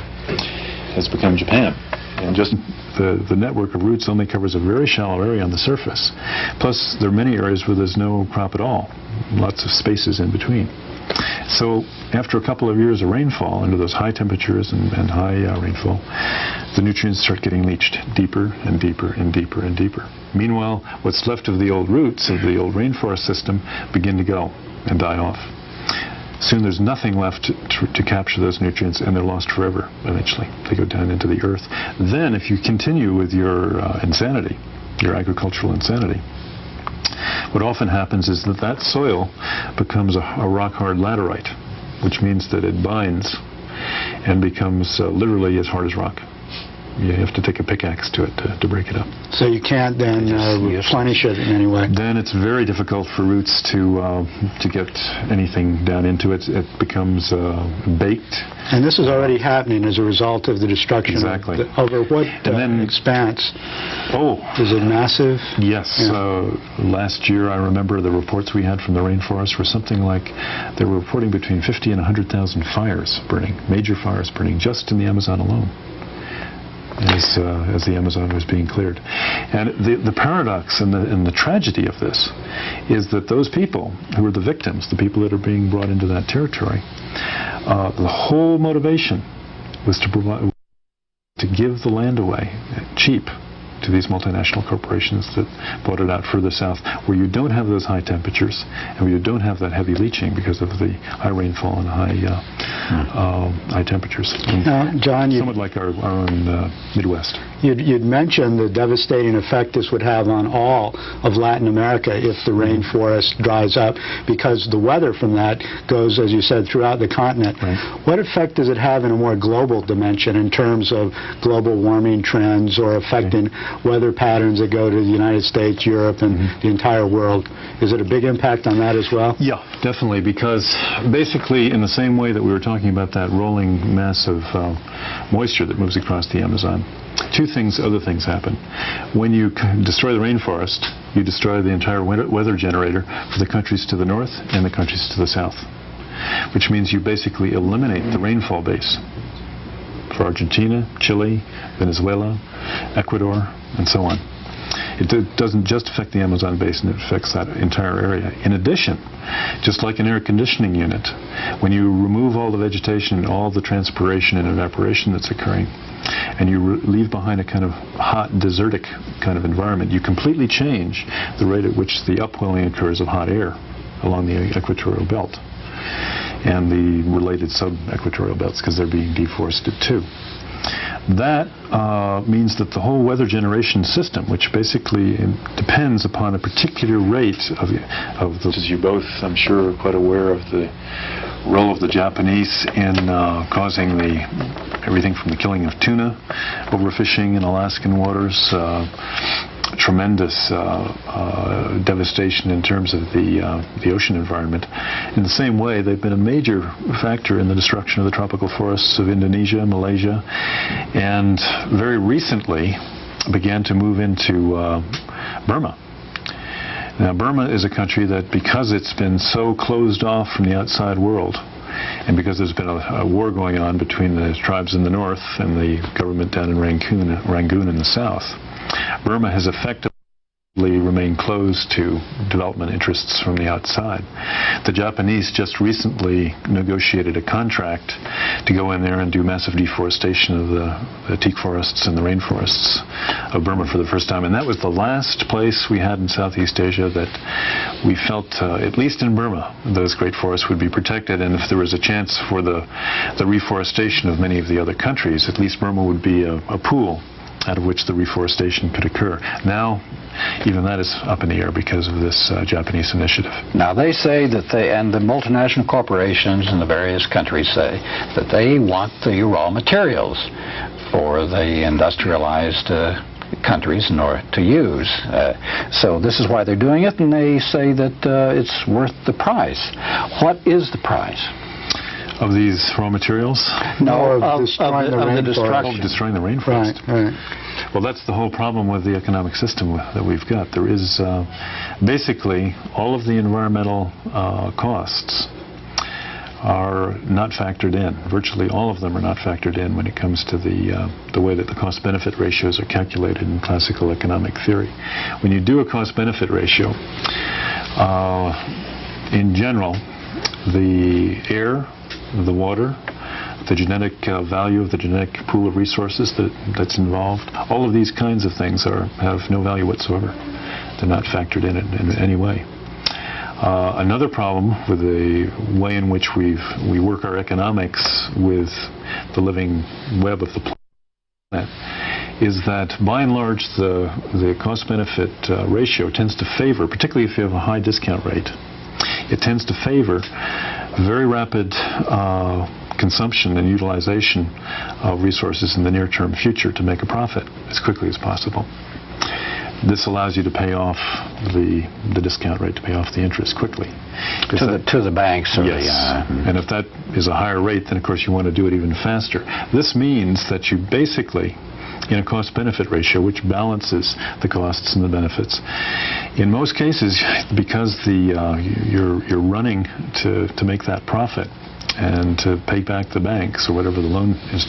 has become Japan. And just the network of roots only covers a very shallow area on the surface. Plus, there are many areas where there's no crop at all. Lots of spaces in between. So, after a couple of years of rainfall, under those high temperatures and high rainfall, the nutrients start getting leached deeper and deeper and deeper and deeper. Meanwhile, what's left of the old roots of the old rainforest system begin to go and die off. Soon there's nothing left to capture those nutrients, and they're lost forever eventually. They go down into the earth. Then if you continue with your insanity, your agricultural insanity, what often happens is that soil becomes a rock-hard laterite, which means that it binds and becomes literally as hard as rock. You have to take a pickaxe to it to break it up. So you can't then replenish it in any way? Then it's very difficult for roots to get anything down into it. It becomes baked. And this is already happening as a result of the destruction. Exactly. Over what expanse? Oh. Is it massive? Yes. Yeah. Last year, I remember the reports we had from the rainforest were something like, they were reporting between 50 and 100,000 fires burning, major fires burning just in the Amazon alone, as the Amazon was being cleared. And the paradox and the tragedy of this is that those people who are the victims, the people that are being brought into that territory, the whole motivation was to give the land away cheap to these multinational corporations that bought it out further south, where you don't have those high temperatures and where you don't have that heavy leaching because of the high rainfall and high temperatures. Now, John, somewhat like our own Midwest. You'd mentioned the devastating effect this would have on all of Latin America if the rainforest dries up, because the weather from that goes, as you said, throughout the continent. Right. What effect does it have in a more global dimension in terms of global warming trends or affecting weather patterns that go to the United States, Europe, and the entire world? Is it a big impact on that as well? Yeah, definitely, because basically in the same way that we were talking about that rolling mass of moisture that moves across the Amazon, other things happen. When you destroy the rainforest, you destroy the entire weather generator for the countries to the north and the countries to the south, which means you basically eliminate the rainfall base for Argentina, Chile, Venezuela, Ecuador, and so on. It doesn't just affect the Amazon basin, it affects that entire area. In addition, just like an air conditioning unit, when you remove all the vegetation and all the transpiration and evaporation that's occurring, and you leave behind a kind of hot, desertic kind of environment, you completely change the rate at which the upwelling occurs of hot air along the equatorial belt. and the related sub-equatorial belts, because they're being deforested too. That means that the whole weather generation system, which basically depends upon a particular rate of the... As you both, I'm sure, are quite aware of the role of the Japanese in causing everything from the killing of tuna, overfishing in Alaskan waters, tremendous devastation in terms of the ocean environment. In the same way, they've been a major factor in the destruction of the tropical forests of Indonesia, Malaysia, and very recently began to move into Burma. Now, Burma is a country that, because it's been so closed off from the outside world, and because there's been a war going on between the tribes in the north and the government down in Rangoon in the south, Burma has effectively remained closed to development interests from the outside. The Japanese just recently negotiated a contract to go in there and do massive deforestation of the teak forests and the rainforests of Burma for the first time. And that was the last place we had in Southeast Asia that we felt, at least in Burma, those great forests would be protected. And if there was a chance for the reforestation of many of the other countries, at least Burma would be a pool out of which the reforestation could occur. Now, even that is up in the air because of this Japanese initiative. Now, they say that and the multinational corporations in the various countries say that they want the raw materials for the industrialized countries in order to use. So this is why they're doing it, and they say that it's worth the price. What is the price? Of these raw materials? No, of destroying the destruction. Destroying the rainforest. Right. Well, that's the whole problem with the economic system that we've got. There is basically all of the environmental costs are not factored in. Virtually all of them are not factored in when it comes to the way that the cost-benefit ratios are calculated in classical economic theory. When you do a cost-benefit ratio, in general, the air, the water, the genetic value of the genetic pool of resources that's involved, all of these kinds of things have no value whatsoever. They're not factored in any way. Another problem with the way in which we work our economics with the living web of the planet is that, by and large, the cost-benefit ratio tends to favor, particularly if you have a high discount rate, it tends to favor very rapid consumption and utilization of resources in the near-term future to make a profit as quickly as possible. This allows you to pay off the discount rate, to pay off the interest quickly. To the banks. Or yes. And if that is a higher rate, then of course you want to do it even faster. This means that you basically, in a cost-benefit ratio, which balances the costs and the benefits, in most cases, because you're running to make that profit and to pay back the banks or whatever the loan is